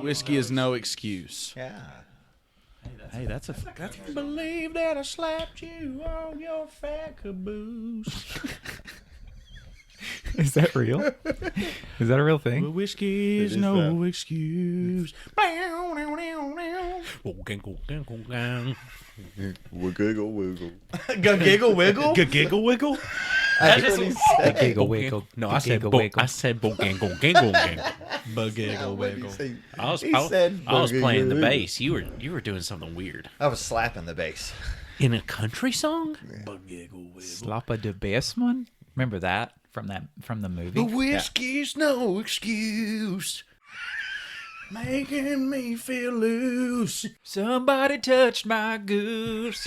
Whiskey is no excuse. Yeah. Hey, that's believe that I slapped you on your fat caboose. Is that real? Is that a real thing? Well, whiskey is no excuse. Wiggle wiggle. Giggle wiggle. Giggle wiggle. That's what he said. Giggle wiggle. No, I said wiggle. I said giggle giggle. Giggle wiggle. I was He said playing the boogie-woogie. bass. You were doing something weird I was slapping the bass. in a country song. Giggle wiggle. Slappa de Bassman? Remember that from the movie? The whiskey's no excuse. Making me feel loose. Somebody touched my goose.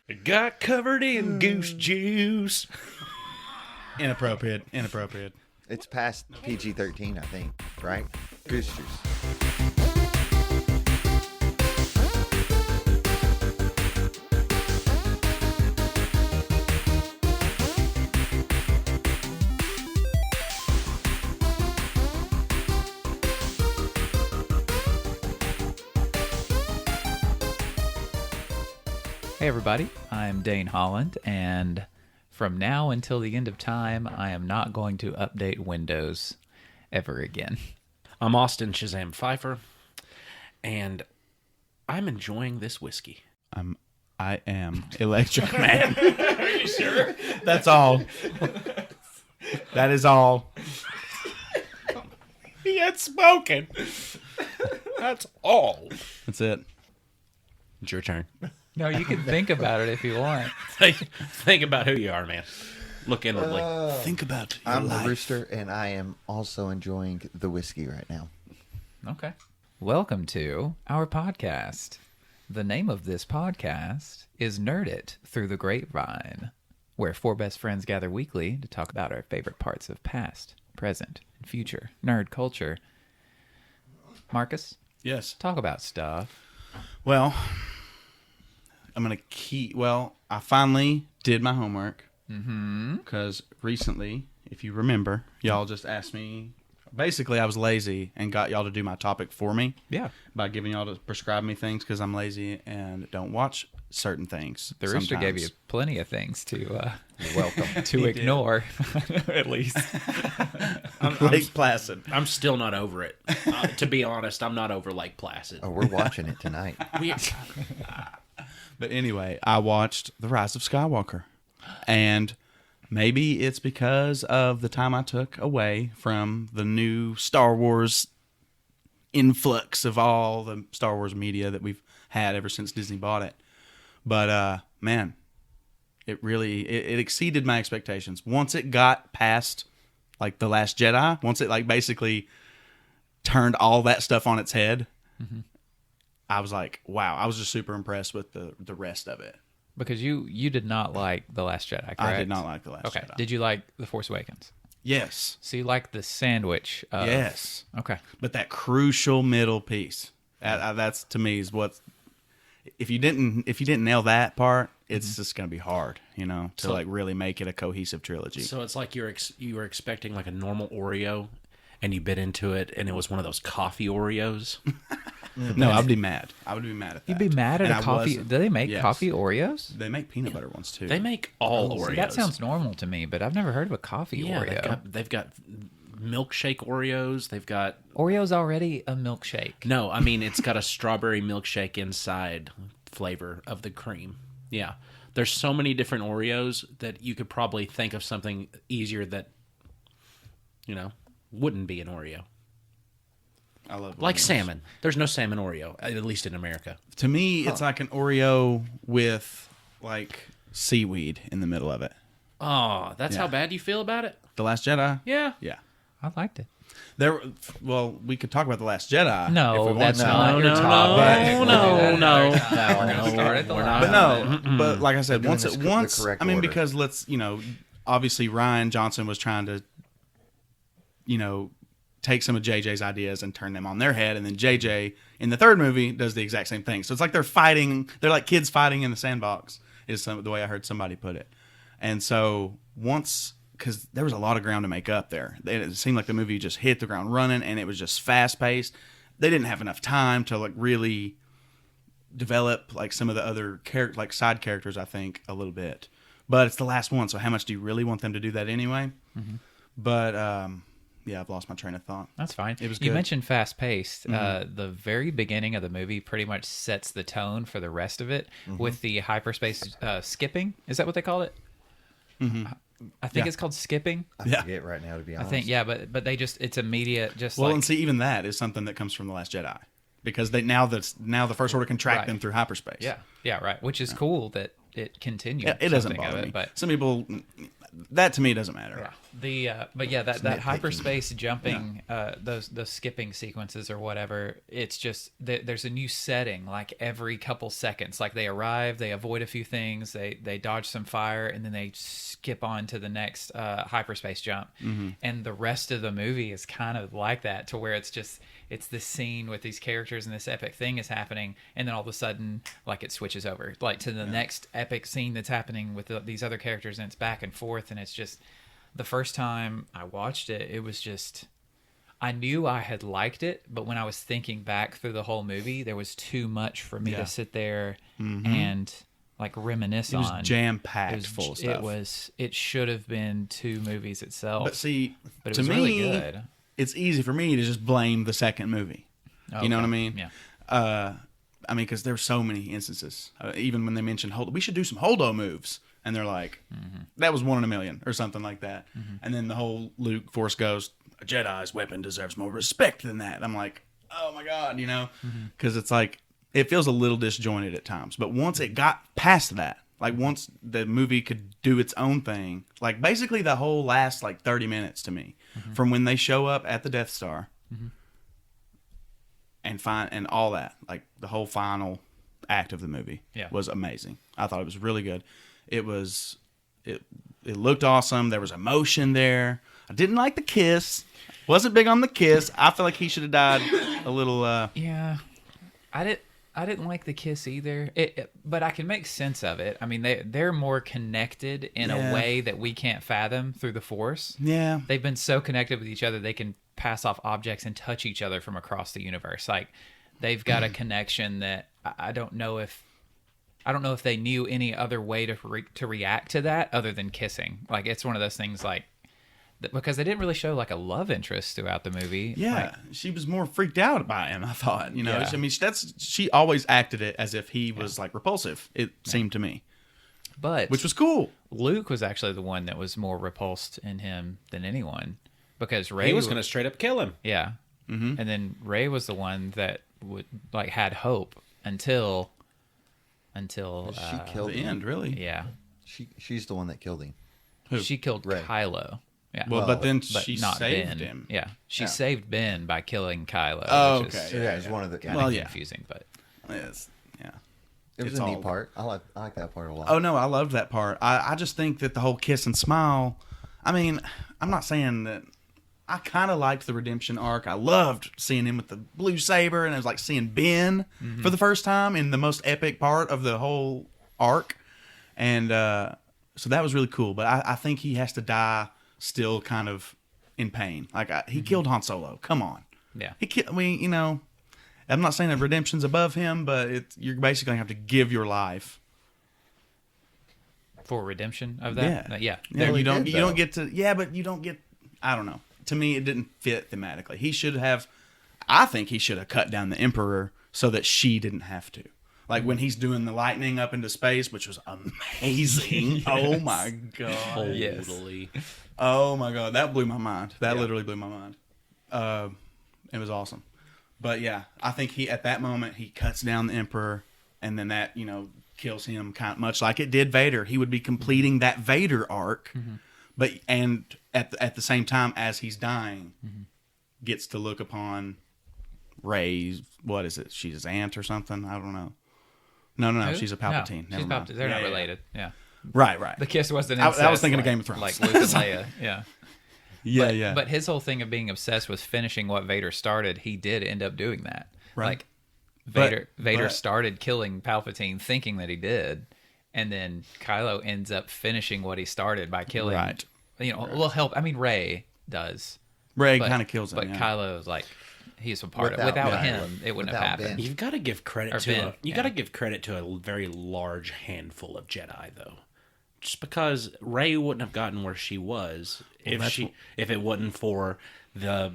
It got covered in goose juice. Inappropriate. It's past PG-13, I think, right? Goose juice. Hey everybody, I'm Dane Holland, and from now until the end of time, I am not going to update Windows ever again. I'm Austin Shazam Pfeiffer, and I'm enjoying this whiskey. I am Electric Man. Are you sure? That's all. That is all. He had spoken. That's all. That's it. It's your turn. No, you can think about it if you want. Think about who you are, man. Look inwardly. Think about your I'm life. the rooster, and I am also enjoying the whiskey right now. Okay. Welcome to our podcast. The name of this podcast is Nerd It Through the Grapevine, where four best friends gather weekly to talk about our favorite parts of past, present, and future nerd culture. Marcus, Yes. talk about stuff. Well, I finally did my homework. Because recently, if you remember, y'all just asked me. Basically, I was lazy and got y'all to do my topic for me. Yeah. By giving y'all to prescribe me things because I'm lazy and don't watch certain things. The rooster gave you sometimes. plenty of things to Welcome. to ignore, at least. Lake Placid. I'm still not over it. To be honest, I'm not over Lake Placid. Oh, we're watching it tonight. But anyway, I watched The Rise of Skywalker. And maybe it's because of the time I took away from the new Star Wars influx of all the Star Wars media that we've had ever since Disney bought it. But, man, it really it exceeded my expectations. Once it got past, like, The Last Jedi, once it, like, basically turned all that stuff on its head, I was like, wow, I was just super impressed with the rest of it. Because you did not like The Last Jedi, correct? I did not like The Last Okay. Jedi. Did you like The Force Awakens? Yes. So you like the sandwich of... Yes. Okay. But that crucial middle piece, that's to me is what. If you didn't nail that part, it's just gonna be hard, to So- like really make it a cohesive trilogy. So it's like you were expecting like a normal Oreo, and you bit into it, and it was one of those coffee Oreos. No, I'd be mad. I would be mad at that. You'd be mad at And a I coffee... wasn't. Do they make Yes. coffee Oreos? They make peanut butter ones too. They make all Oreos. See, that sounds normal to me, but I've never heard of a coffee yeah. Oreo. They've got milkshake Oreos. They've got Oreo's already a milkshake. no. I mean, it's got a strawberry milkshake inside flavor of the cream. Yeah. There's so many different Oreos that you could probably think of something easier that wouldn't be an Oreo. I love Like Oreos. salmon. There's no salmon Oreo, at least in America. To me, it's like an Oreo with like seaweed in the middle of it. Oh, that's Yeah. how bad you feel about it? The Last Jedi. Yeah. Yeah. I liked it. We could talk about The Last Jedi. No, if we want that's to. not your topic. no, We're doing no. that We're going to start at the We're last. not. But no, but like I said, doing once this it the once correct I mean order. because let's obviously Ryan Johnson was trying to take some of JJ's ideas and turn them on their head, and then JJ in the third movie does the exact same thing. So it's like they're like kids fighting in the sandbox is the way I heard somebody put it. And so once, because there was a lot of ground to make up there, it seemed like the movie just hit the ground running, and it was just fast paced. they didn't have enough time to like really develop like some of the other like side characters, I think, a little bit. But it's the last one, so how much do you really want them to do that anyway? But yeah, I've lost my train of thought. That's fine. It was You good. mentioned fast paced. The very beginning of the movie pretty much sets the tone for the rest of it with the hyperspace skipping. Is that what they call it? I think it's called skipping. I forget right now, to be I honest. think, yeah, but they just, it's immediate, just Well, like, and see, even that is something that comes from The Last Jedi. Because they now the First Order can track Right. them through hyperspace. yeah, right. Which is cool that it continued. Yeah, it doesn't something of bother it, me. But Some people, that to me doesn't matter. yeah, but yeah, that nitpicking. hyperspace jumping, those skipping sequences or whatever. It's just there's a new setting like every couple seconds. Like they arrive, they avoid a few things, they dodge some fire, and then they skip on to the next hyperspace jump. And the rest of the movie is kind of like that, to where it's this scene with these characters and this epic thing is happening, and then all of a sudden, like, it switches over like to the next epic scene that's happening with these other characters, and it's back and forth. And it's just, the first time I watched it, it was just, I knew I had liked it, but when I was thinking back through the whole movie, there was too much for me to sit there and like reminisce It was on. jam-packed full of stuff. It should have been 2 movies itself. But see, But it to was me, really good. it's easy for me to just blame the second movie. You know what I mean? Yeah. I mean, because there's so many instances. Even when they mentioned we should do some holdo moves, and they're like, that was 1 in a million or something like that. And then the whole Luke Force Ghost, a Jedi's weapon deserves more respect than that. I'm like, oh my god, because it's like it feels a little disjointed at times. But once it got past that, like once the movie could do its own thing, like basically the whole last like 30 minutes to me, from when they show up at the Death Star. And all that, like the whole final act of the movie was amazing. I thought it was really good. It looked awesome. There was emotion there. I didn't like the kiss. Wasn't big on the kiss. I feel like he should have died a little. Yeah, I didn't like the kiss either. But I can make sense of it. I mean, they're more connected in a way that we can't fathom through the Force. Yeah, They've been so connected with each other, they can pass off objects and touch each other from across the universe. Like, they've got a connection that I don't know if they knew any other way to react to that other than kissing. Like, it's one of those things, like, because they didn't really show like a love interest throughout the movie. Yeah, Like, she was more freaked out by him, I thought. Yeah. I mean, she always acted it as if he was like repulsive. It seemed to me, but which was cool. Luke was actually the one that was more repulsed in him than anyone, because Rey He was going to straight up kill him. Yeah. And then Rey was the one that would like had hope until She killed The him. end, really. yeah, She's the one that killed him. she killed Rey. Kylo. Yeah. Well, but then but she not saved Ben. him. Yeah, she Yeah. saved Ben by killing Kylo. Oh, which okay. is Yeah, it's one of the. kind Well, of yeah. confusing, but Yes. Yeah. It was It's a all- neat part. I like that part a lot. Oh no, I loved that part. I just think that the whole kiss and smile. I mean, I'm not saying that. I kind of liked the redemption arc. I loved seeing him with the blue saber, and it was like seeing Ben for the first time in the most epic part of the whole arc, and so that was really cool. But I think he has to die still, kind of in pain. Like he killed Han Solo. Come on, yeah. I mean, I'm not saying that redemption's above him, but you're basically gonna have to give your life. For redemption of that, yeah. Yeah, you don't did, you though. don't get to but you don't get. I don't know. To me, it didn't fit thematically. He should have. I think he should have cut down the Emperor so that she didn't have to. Like when he's doing the lightning up into space, which was amazing. Oh my god! Yes. Totally. Oh my god, that blew my mind. That literally blew my mind. It was awesome. But yeah, I think at that moment he cuts down the Emperor, and then that kills him, kind of much like it did Vader. He would be completing that Vader arc, but at the same time as he's dying, gets to look upon Rey's. What is it? She's his aunt or something? I don't know. No. Who? She's a Palpatine. No, Never she's mind. Palpatine. They're not Yeah. related. Yeah. Right. The kiss wasn't I was incest, thinking of like- Game of Thrones. Like Luke and Leia. Yeah. Yeah. But his whole thing of being obsessed with finishing what Vader started, he did end up doing that. Right. Like Vader but- started killing Palpatine thinking that he did, and then Kylo ends up finishing what he started by killing. Right. Well, help. I mean, Rey does. Rey but- kind of kills him. But yeah. Kylo's like he's a part of. Without Without Ben. him, it wouldn't have Without happened. Ben. You've got to give credit Or to Ben, you yeah. got to give credit to a very large handful of Jedi, though. Just because Rey wouldn't have gotten where she was if it wasn't for the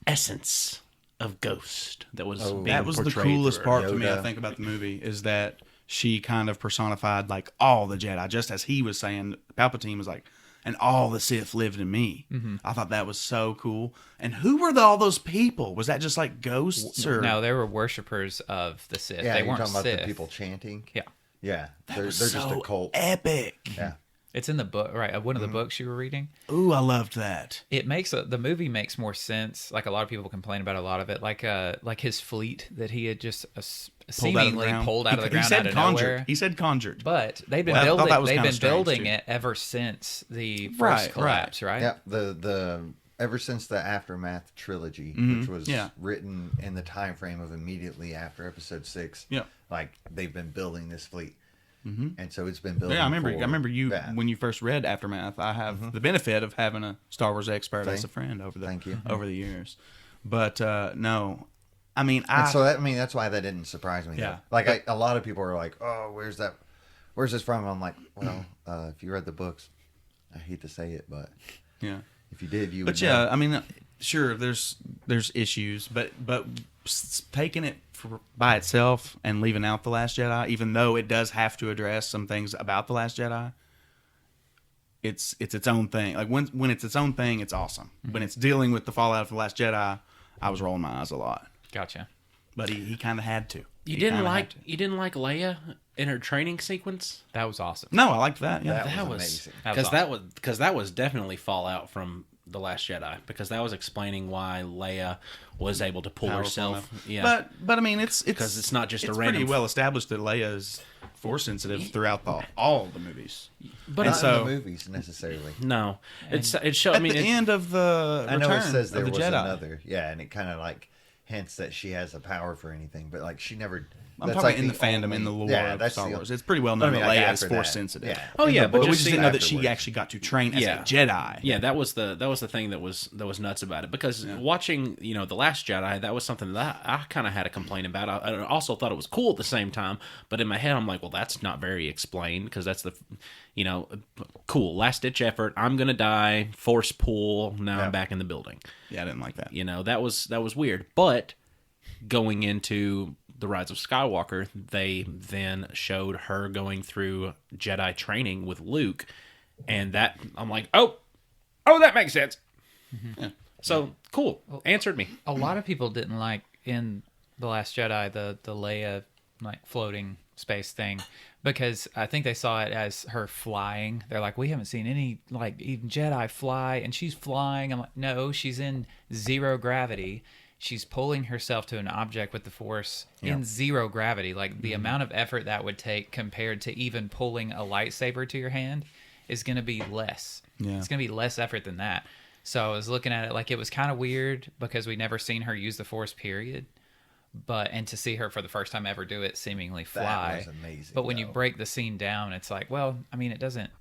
essence of Ghost that was being That was the portrayed coolest through part her. to me, I Yoda. think, about the movie is that she kind of personified like all the Jedi, just as he was saying. Palpatine was like, and all the Sith lived in me. I thought that was so cool. And who were all those people? Was that just like ghosts or No, they were worshippers of the Sith. Yeah, they you're weren't talking about Sith. the people chanting. Yeah. Yeah, they're was just so a cult. epic? Yeah, It's in the book, right? One of the books you were reading. Ooh, I loved that. It makes the movie makes more sense. Like a lot of people complain about a lot of it, like his fleet that he had just seemingly pulled out of the ground He said out of conjured. nowhere. He said conjured. But they've been Well, I thought building. that was They've kinda been strange, building too. it ever since the first Right, collapse, right? yeah. The ever since the Aftermath trilogy, which was written in the time frame of immediately after Episode 6. Yeah. Like they've been building this fleet, and so it's been building. Yeah, I remember. for- I remember you yeah. when you first read Aftermath. I have the benefit of having a Star Wars expert as Thank- a friend over the thank you. over the years. But no, I mean, And so that's why that didn't surprise me. Yeah. though. Like a lot of people are like, "Oh, where's this from?" I'm like, "Well, if you read the books, I hate to say it, but yeah. if you did, you." But would yeah, know. I mean, sure, there's issues, but taking it by itself and leaving out the Last Jedi, even though it does have to address some things about the Last Jedi, it's its own thing. Like when it's its own thing, it's awesome. When it's dealing with the fallout of the Last Jedi, I was rolling my eyes a lot. Gotcha. But he kind of had to. You He didn't kinda like had to. you didn't like Leia in her training sequence? That was awesome. No, I liked that. Yeah, That That was was amazing. because that was definitely fallout from the Last Jedi, because that was explaining why Leia was able to pull Powerful herself. enough. Yeah, But I mean, it's 'Cause it's not just a it's random- pretty well established that Leia is force sensitive throughout all the movies. but and Not so- in the movies necessarily. no, it showed. At I mean, the it, end of the I know Return it says there of was the Jedi. another, yeah, and it kind of like hints that she has a power for anything, but like she never. I'm that's talking like in the fandom, only- in the lore yeah, of that's Star the- Wars. It's pretty well I known mean, that like Leia is after force that, sensitive. yeah. Oh, In yeah, the but But we books just didn't know that she afterwards. actually got to train as Yeah. a Jedi. yeah, that was the thing that was nuts about it, because watching the Last Jedi, that was something that I kind of had a complaint about. I also thought it was cool at the same time, but in my head I'm like, well, that's not very explained, because that's the cool last ditch effort. I'm gonna die, force pull. Now Yeah. I'm back in the building. Yeah, I didn't like that. That was weird. But going into the Rise of Skywalker, they then showed her going through Jedi training with Luke, and that I'm like, oh, that makes sense. Yeah. So cool, answered me. A lot of people didn't like in The Last Jedi the Leia like floating space thing, because I think they saw it as her flying. They're like, we haven't seen any like even Jedi fly, and she's flying. I'm like, no, she's in zero gravity. She's pulling herself to an object with the Force in zero gravity. Like the amount of effort that would take compared to even pulling a lightsaber to your hand is going to be less. Yeah. It's going to be less effort than that. So I was looking at it like it was kind of weird because we never seen her use the Force, period. And to see her for the first time ever do it seemingly fly. was amazing, But when you though. break the scene down, it's like, well, I mean, it doesn't.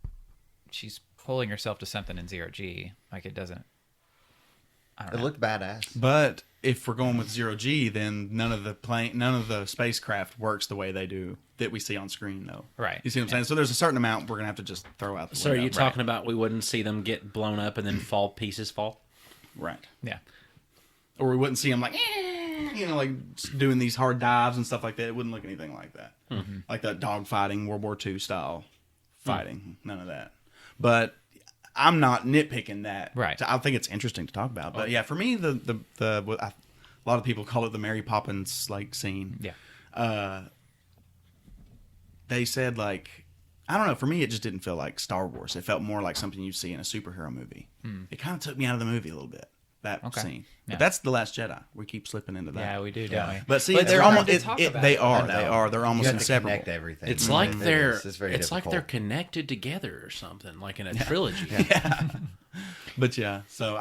She's pulling herself to something in zero G. Like it doesn't. I don't It know. looked badass. But if we're going with zero G, then none of the spacecraft works the way they do that we see on screen, though. Right. You see what I'm saying? So there's a certain amount we're gonna have to just throw out the So are window. you talking about we wouldn't see them get blown up and then pieces fall? Right. Yeah. Or we wouldn't see them like, like doing these hard dives and stuff like that. It wouldn't look anything like that. Like that dog fighting, World War II style fighting. None of that. But I'm not nitpicking that. Right. I think it's interesting to talk about. But yeah, for me, a lot of people call it the Mary Poppins like scene. Yeah. They said like, I don't know. For me, it just didn't feel like Star Wars. It felt more like something you see in a superhero movie. It kind of took me out of the movie a little bit. That Okay. scene. Yeah. But that's the Last Jedi. We keep slipping into that. Yeah, we do, don't we? But see, But they're it's almost. hard to talk about They it. are. I know. They are. They're almost You have to inseparable. connect everything. It's like they're It's very like they're difficult. connected together or something, like in a trilogy. But yeah, so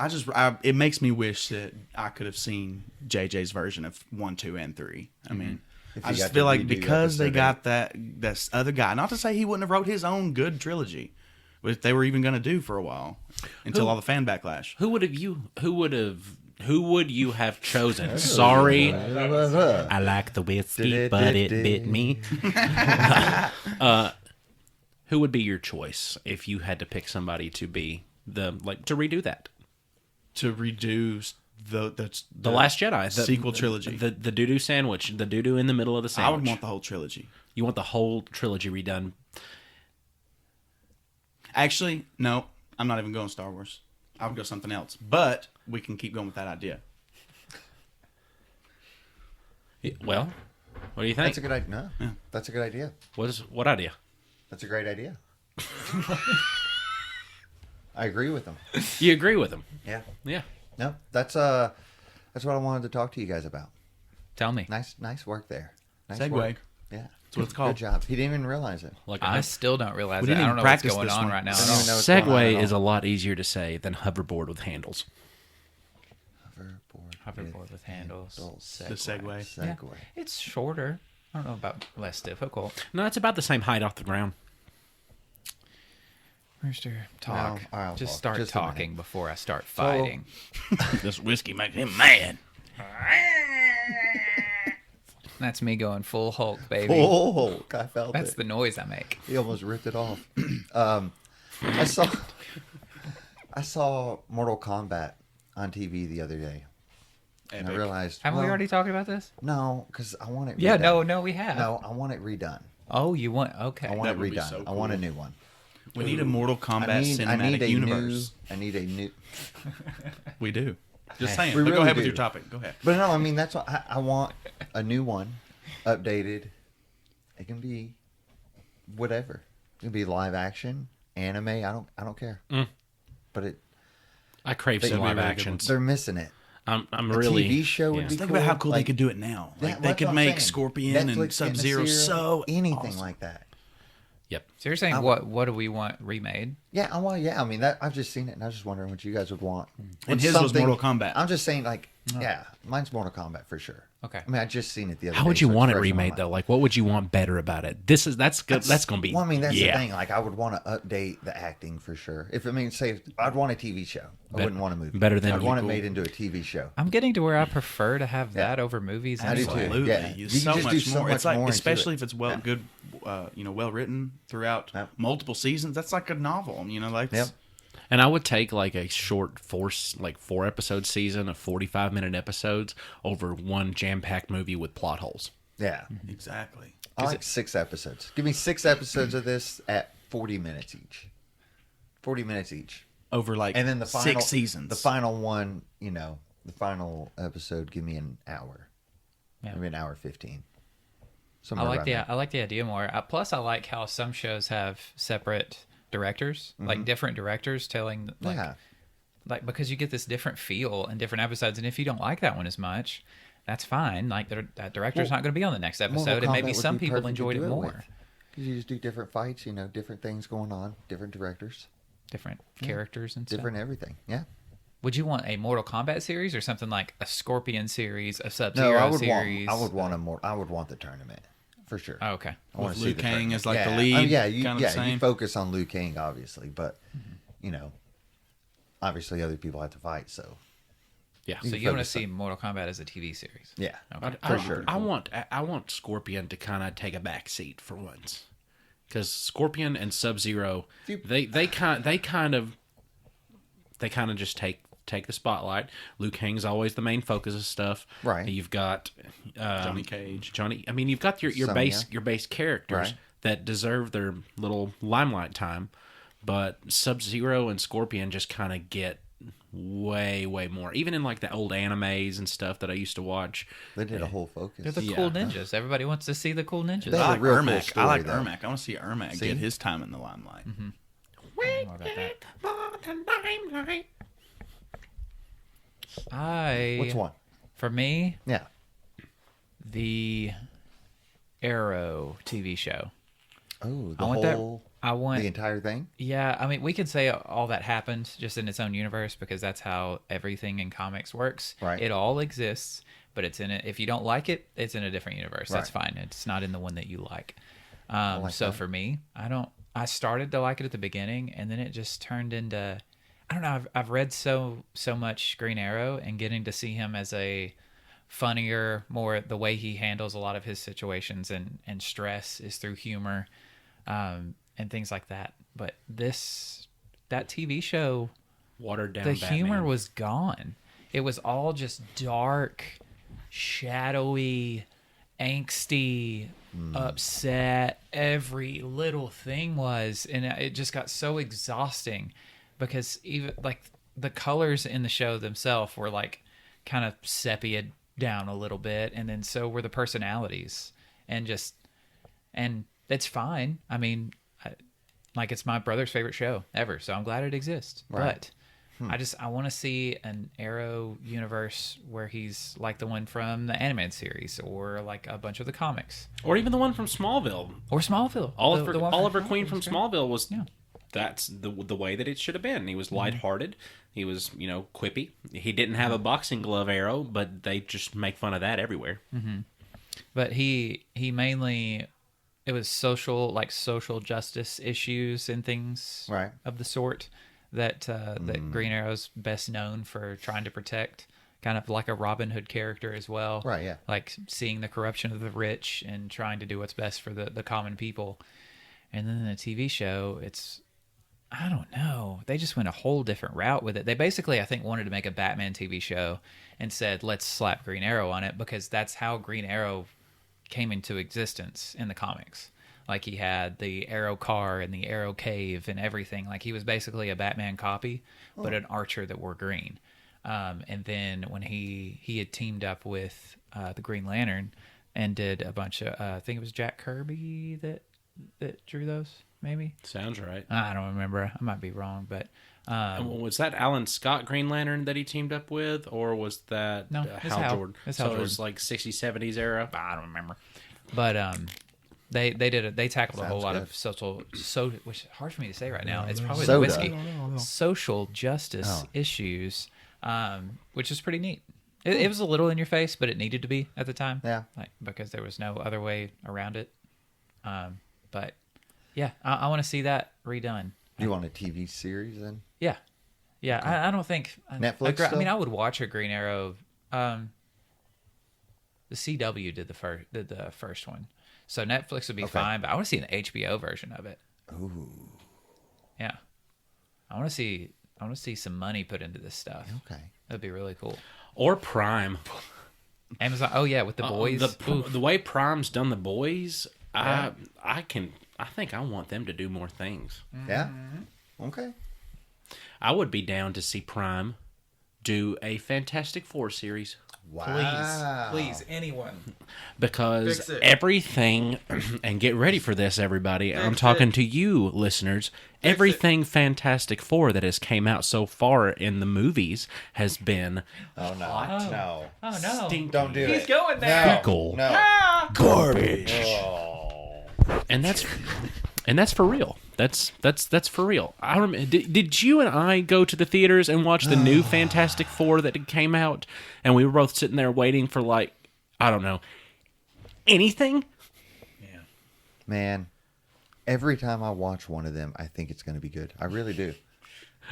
it makes me wish that I could have seen JJ's version of 1, 2, and 3. I mean, If I you just got feel to like redo because they episode got this other guy. Not to say he wouldn't have wrote his own good trilogy, which they were even going to do for a while until all the fan backlash. Who would have Who would you have chosen? Sorry, I like the whiskey, but it bit me. Who would be your choice if you had to pick somebody to be to redo that? To redo the Last Jedi, the sequel trilogy, the doo-doo sandwich, the doo-doo in the middle of the sandwich. I would want the whole trilogy. You want the whole trilogy redone? Actually, no. I'm not even going Star Wars. I would go something else. But we can keep going with that idea. Well, what do you think? That's a good idea. No, yeah. That's a good idea. What idea? That's a great idea. I agree with them. You agree with them? Yeah. Yeah. No, that's what I wanted to talk to you guys about. Tell me. Nice work there. Nice Segue. work. Yeah. That's what it's called. Good job. He didn't even realize it. Like I still don't realize We it. didn't I even don't know what's practice going this on one. right now. I don't even know what's going on Segway at is a all. lot easier to say than hoverboard with handles. Hoverboard with handles. The Segway. Yeah, it's shorter. I don't know about less difficult. No, it's about the same height off the ground. Rooster, talk. No, I'll Just talk. start Just a talking before I start fighting. This whiskey makes him mad. That's me going full Hulk, baby. Oh, Hulk. I felt That's it. the noise I make. He almost ripped it off. I saw Mortal Kombat on TV the other day. And I realized, Haven't we already talked about this? No, because I want it redone. Yeah, no, we have. No, I want it redone. Oh, you want? Okay. I want That it would be redone. so I want a cool. new one. We need a Mortal Kombat cinematic universe. I need a new. We do. Just saying. We But go really ahead with do. your topic. Go ahead. But no, I mean that's what I want. A new one, updated. It can be whatever. It can be live action, anime. I don't care. But I crave They- some live really good actions. they're missing it. I'm A really TV show would be Think cool. about how cool they Like, could do it now. yeah, Like they that's could what I'm make saying. Scorpion Netflix and getting a Sub-Zero series, so anything awesome. like that. Yep. So you're saying what do we want remade? Yeah, I mean that I've just seen it, and I was just wondering what you guys would want. And What's his was something- Mortal Kombat. I'm just saying, like, yeah, mine's Mortal Kombat for sure. Okay. I mean, I just seen it the other day. How would you so it's want it fresh in my remade mind. though? Like, what would you want better about it? That's good. That's gonna be. Well, I mean, that's yeah. the thing. Like, I would want to update the acting for sure. I'd want a TV show. I wouldn't want a movie. better than I'd want it cool. made into a TV show. I'm getting to where I prefer to have that over movies. I do anyway. too. Absolutely. Yeah. It's You so can just much do so more. much It's like, more into especially it. if it's good, well written throughout Yep. multiple seasons. That's like a novel. Like Yep. And I would take like a short 4 episode season of 45-minute episodes over one jam-packed movie with plot holes. Yeah. exactly. I like 6 episodes. Give me 6 episodes of this at 40 minutes each. 40 minutes each. Over like And then the final 6 seasons. The final one, the final episode, give me an hour. Yeah. Maybe an hour 15. I Somewhere like around the there. I like the idea more. Plus, I like how some shows have separate directors, like different directors telling Yeah. like because you get this different feel in different episodes, and if you don't like that one as much, that's fine. Like that director's not going to be on the next Mortal episode, and maybe Kombat would some be people perfect to enjoyed do it with. more. 'Cause you just do different fights, different things going on, different directors, Different characters and different stuff. everything. Yeah. Would you want a Mortal Kombat series or something like a Scorpion series, a Sub No, Zero series? I would want the tournament for sure. Oh, okay. I want With to see Liu the Kang tournament. as like the Yeah. lead. Oh, yeah, you kind of the same. you focus on Liu Kang obviously, but obviously other people have to fight. So Yeah. So can you want to focus on- see Mortal Kombat as a TV series? yeah, Okay. for sure. I want Scorpion to kind of take a back seat for once, because Scorpion and Sub-Zero, they kind of just take the spotlight. Liu Kang's always the main focus of stuff. Right. You've got Johnny Cage. I mean, you've got your Sonya. your base characters Right. that deserve their little limelight time, but Sub-Zero and Scorpion just kind of get way more. Even in like the old animes and stuff that I used to watch. They did a whole focus. They're the Yeah. cool ninjas. Everybody wants to see the cool ninjas. They I have a like real cool Ermac. story, I like though. Ermac. I want to see Ermac See? get his time in the limelight. More about that. Which one? For me, Yeah. the Arrow TV show. Oh, I want that. I want the entire thing. Yeah, I mean, we can say all that happened just in its own universe because that's how everything in comics works. Right. It all exists, but it's in it. If you don't like it, it's in a different universe. That's Right. fine. It's not in the one that you like. like So that. for me, I started to like it at the beginning, and then it just turned into. I don't know. I've read so much Green Arrow, and getting to see him as a funnier, more the way he handles a lot of his situations and stress is through humor, and things like that. But that TV show, Watered down. the Batman. humor was gone. It was all just dark, shadowy, angsty, upset. Every little thing was, and it just got so exhausting because even like the colors in the show themselves were like kind of sepia down a little bit, and then so were the personalities, and it's fine. I mean, like it's my brother's favorite show ever, so I'm glad it exists. Right. But I want to see an Arrow universe where he's like the one from the animated series, or like a bunch of the comics, Or even the one from Smallville. or Smallville. Oliver, The one Oliver from Queen from Smallville was. Yeah. That's the way that it should have been. He was lighthearted. He was, quippy. He didn't have a boxing glove arrow, but they just make fun of that everywhere. But he mainly, it was social justice issues and things Right. of the sort that that Green Arrow's best known for trying to protect, kind of like a Robin Hood character as well. Right, yeah. Like seeing the corruption of the rich and trying to do what's best for the common people. And then in the TV show, I don't know. They just went a whole different route with it. They basically, I think, wanted to make a Batman TV show and said, let's slap Green Arrow on it, because that's how Green Arrow came into existence in the comics. Like, he had the Arrow car and the Arrow cave and everything. Like, he was basically a Batman copy, but an archer that wore green. And then when he had teamed up with the Green Lantern and did a bunch of, I think it was Jack Kirby that drew those, maybe? Sounds right. I don't remember. I might be wrong, but And was that Alan Scott Green Lantern that he teamed up with, or was that No, it's Hal Hal. Jordan? It's Hal so it was Jordan. like 60s, 70s era. I don't remember. But they tackled a whole Sounds lot good. of social, which is hard for me to say right now. It's probably Soda. the whiskey. Social justice Oh. issues, which is pretty neat. It was a little in your face, but it needed to be at the time. Yeah. Like, because there was no other way around it. But yeah, I want to see that redone. You want a TV series then? Yeah. Yeah, I don't think Netflix I mean, still? I would watch a Green Arrow. The CW did the first one, so Netflix would be Okay. fine. But I want to see an HBO version of it. Ooh. Yeah, I want to see some money put into this stuff. Okay. That'd be really cool. Or Prime. Amazon. Oh yeah, with the boys. The way Prime's done the boys, Yeah. I think I want them to do more things. Yeah. Okay. I would be down to see Prime do a Fantastic Four series. Wow. Please, anyone. Because Fix it. everything, and get ready for this, everybody. I'm talking to you, listeners. Everything Fantastic Four that has came out so far in the movies has been Oh no. No. Oh no! stinky. Don't do it. He's going there. Pickle. No. garbage, Oh. and that's for real. That's for real. Did you and I go to the theaters and watch the new Fantastic Four that came out, and we were both sitting there waiting for, like, I don't know, anything? Yeah. Man, every time I watch one of them, I think it's going to be good. I really do.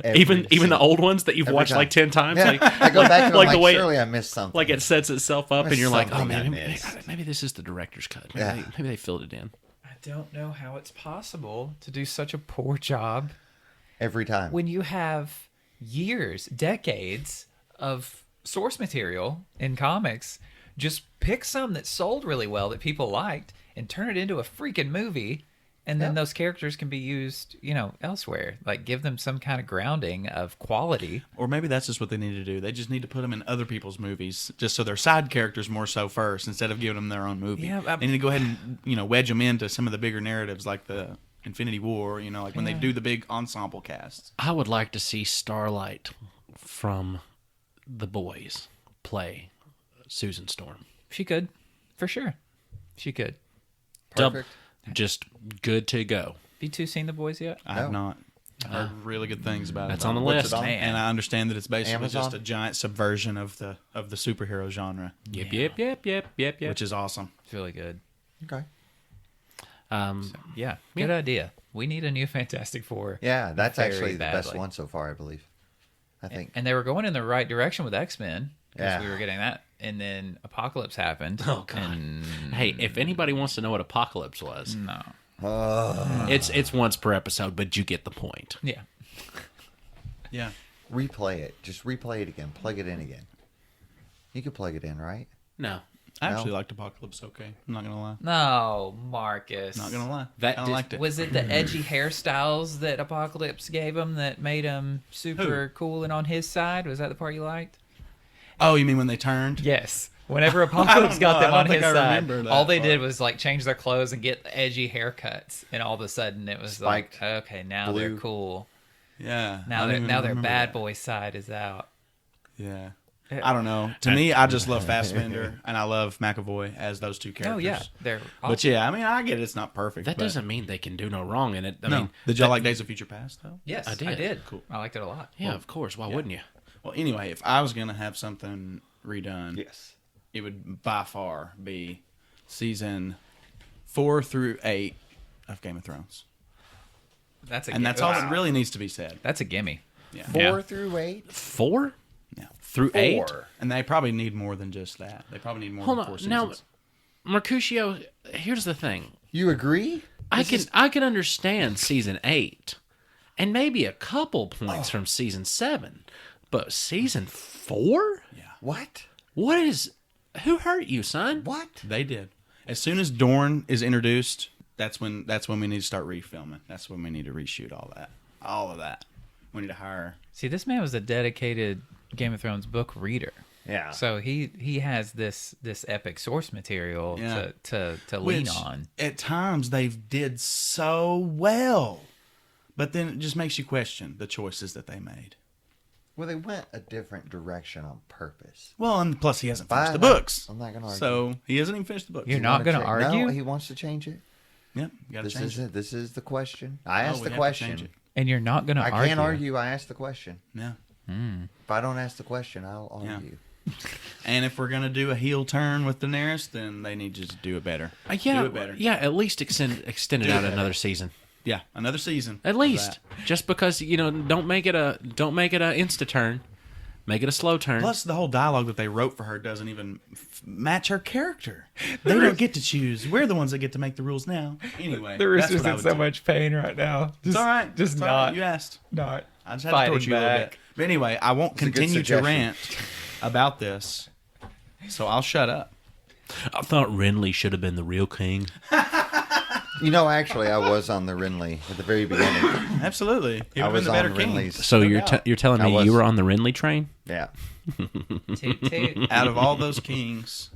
Every Even the single- old ones that you've every watched time. like 10 times? Yeah, Like, I go back and like I'm the like, way surely I missed something. like it sets itself up, and There's you're like, oh something man, I missed. maybe this is the director's cut. Yeah. Maybe they filled it in. I don't know how it's possible to do such a poor job Every time. when you have years, decades of source material in comics. Just pick some that sold really well that people liked and turn it into a freaking movie, and then Yeah. those characters can be used, elsewhere. Like, give them some kind of grounding of quality. Or maybe that's just what they need to do. They just need to put them in other people's movies, just so they're side characters more so first, instead of giving them their own movie. Yeah, they need to go ahead and wedge them into some of the bigger narratives, like the Infinity War. Like when they do the big ensemble casts. I would like to see Starlight from The Boys play Susan Storm. She could, for sure. She could. Perfect. Just good to go. Have you two seen The Boys yet? I have not. I've heard really good things about it. That's on the What's list. it on? Man. And I understand that it's basically Amazon? just a giant subversion of the superhero genre, Yep. which is awesome. It's really good. Okay. Yeah, good idea. We need a new Fantastic Four. Yeah, that's Very actually the best badly. one so far, I believe. I think. And they were going in the right direction with X-Men. Because Yeah. we were getting that. And then Apocalypse happened. Oh, God. And Hey, if anybody wants to know what Apocalypse was, no. it's once per episode, but you get the point. Yeah. Yeah. Replay it. Just replay it again. Plug it in again. You could plug it in, right? No. I actually liked Apocalypse. Okay, I'm not gonna lie. No, Marcus. Not gonna lie. That I just- liked it. Was it the edgy hairstyles that Apocalypse gave him that made him super cool and on his side? Was that the part you liked? Oh, you mean when they turned? Yes. Whenever Apocalypse got know. them I on don't his think I side, remember that all they part. did was like change their clothes and get edgy haircuts, and all of a sudden it was Spiked like, okay, now blue. they're cool. Yeah. Now I they're don't even now their remember bad that. boy side is out. Yeah. I don't know. To me, I just love Fassbender and I love McAvoy as those two characters. Oh yeah, they're But yeah, I mean, I get it. It's not perfect. That but- doesn't mean they can do no wrong in it. I No. mean, Did y'all like Days of Future Past though? yes, I did. Cool. I liked it a lot. yeah, of course. Why wouldn't you? Well, anyway, if I was gonna have something redone, Yes. it would by far be season 4 through 8 of Game of Thrones, That's a and that's all that really needs to be said. That's a gimme. Yeah. 4 through 8? 4 Yeah. through 8? And they probably need more than just that. They probably need more Hold than 4 on. seasons. Now, Mercutio, here's the thing. You agree? I can understand season 8 and maybe a couple points from season 7, but season 4? What? What is? Who hurt you, son? What? They did. As soon as Dorne is introduced, that's when we need to start refilming. That's when we need to reshoot all that. All of that. We need to hire. See, this man was a dedicated Game of Thrones book reader. Yeah. So he has this epic source material Yeah. to lean Which, on. At times they did so well, but then it just makes you question the choices that they made. Well, they went a different direction on purpose. Well, and plus he hasn't finished the Fine. books. I'm not gonna argue. So he hasn't even finished the books. You're not going to argue, No, he wants to change it. Yep, you got to This change is it. it. This is the question. I asked we the have to question. change it. and you're not going to I argue. can't argue. I asked the question. Yeah. If I don't ask the question, I'll Yeah. argue. And if we're gonna do a heel turn with Daenerys, then they need to just do it better. Yeah, do it better. yeah. At least extend it out another season. Yeah, another season. At of least, that. just because don't make it a insta turn, make it a slow turn. Plus, the whole dialogue that they wrote for her doesn't even match her character. They don't get to choose. We're the ones that get to make the rules now. Anyway, The that's Rooster's what I in would so do. much pain right now. It's all right. Just It's all right. not. You asked. Not. I just had to fighting torture you a little back. bit. But anyway, I won't a good continue to suggestion. rant about this, so I'll shut up. I thought Renly should have been the real king. You know, actually, I was on the Renly at the very beginning. Absolutely, he I would have was been the on better king. Renly's. So No you're doubt. you're telling I me was. you were on the Renly train? Yeah. Toot, toot. Out of all those kings,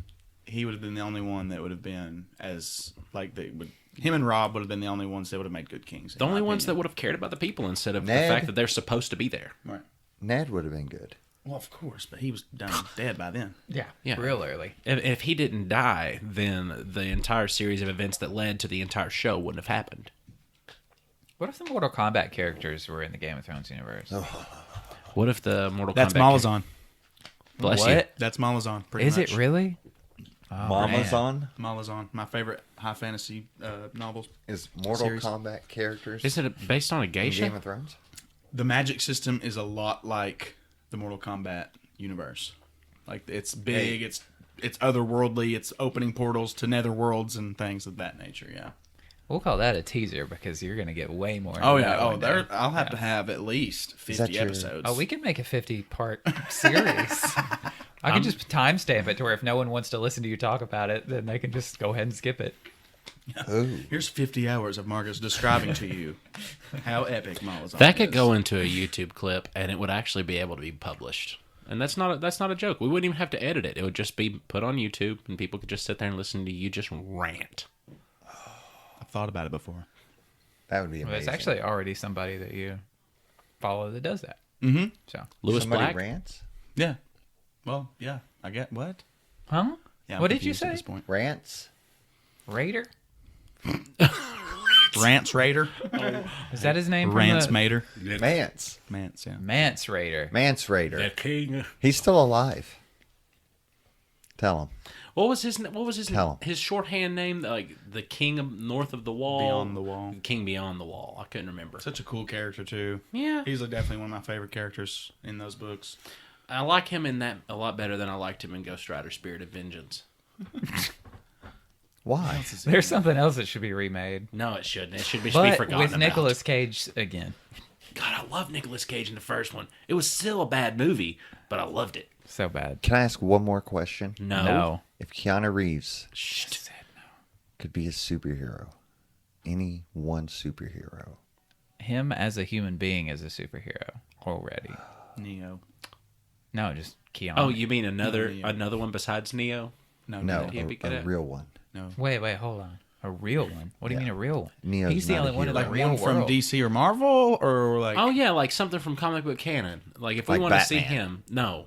he would have been the only one that would have been as like they would. Him and Rob would have been the only ones that would have made good kings. The only ones that would have cared about the people instead of the Ned. fact that they're supposed to be there. Right. Ned would have been good. Well, of course, but he was done dead by then. Yeah, Yeah. real early. If he didn't die, then the entire series of events that led to the entire show wouldn't have happened. What if the Mortal Kombat characters were in the Game of Thrones universe? What if the Mortal That's Kombat? Malazan. Bless What? you. That's Malazan. Pretty Is much. it really? Oh, Mama's man. on Malazan, my favorite high fantasy novels. is Mortal Series. Kombat characters Is it based on a in geisha? Game of Thrones. The magic system is a lot like the Mortal Kombat universe. Like it's big, it's otherworldly, it's opening portals to nether worlds and things of that nature. Yeah. We'll call that a teaser because you're going to get way more. Oh into yeah. that Oh, one day. there. I'll have to have at least Is that 50 your- episodes. Oh, we can make a 50-part series. I can just timestamp it to where if no one wants to listen to you talk about it, then they can just go ahead and skip it. Oh, Here's 50 hours of Marcus describing to you how epic Malazan That could is. go into a YouTube clip, and it would actually be able to be published. And that's not a joke. We wouldn't even have to edit it. It would just be put on YouTube, and people could just sit there and listen to you just rant. I've thought about it before. that would be Well, amazing. it's actually already somebody that you follow that does that. Mm-hmm. So, Lewis Somebody Black. rants. Yeah. Well, yeah. I get what? huh? Yeah. I'm What did you confused at say? this point. Rants. Raider? Rance Raider. Is that his name? from Rance the- Mater. Mance. Mance. Yeah. Mance Raider. Mance Raider. king. He's still alive. Tell him. What was his Tell him. his shorthand name? Like the King of North of the Wall, Beyond the Wall. King Beyond the Wall. I couldn't remember. Such a cool character too. Yeah, He's definitely one of my favorite characters in those books. I like him in that a lot better than I liked him in Ghost Rider: Spirit of Vengeance. Why? There's something else that should be remade. No, it shouldn't. It should be But forgotten with about. Nicolas Cage again. God, I love Nicolas Cage in the first one. It was still a bad movie, but I loved it. So bad. Can I ask one more question? No. If Keanu Reeves Shh. could be a superhero, any one superhero, Him as a human being is a superhero already. Neo. No, just Keanu. Oh, you mean another Neo. one besides Neo? no, he'd be good a at- real one. No. Wait, hold on. A real one? What do you Yeah. mean a real one? Neo's He's the not a only one in the hero. Like real one from world. DC or Marvel, or like Oh yeah, like something from comic book canon. Like if we Like want to see Batman. him, no.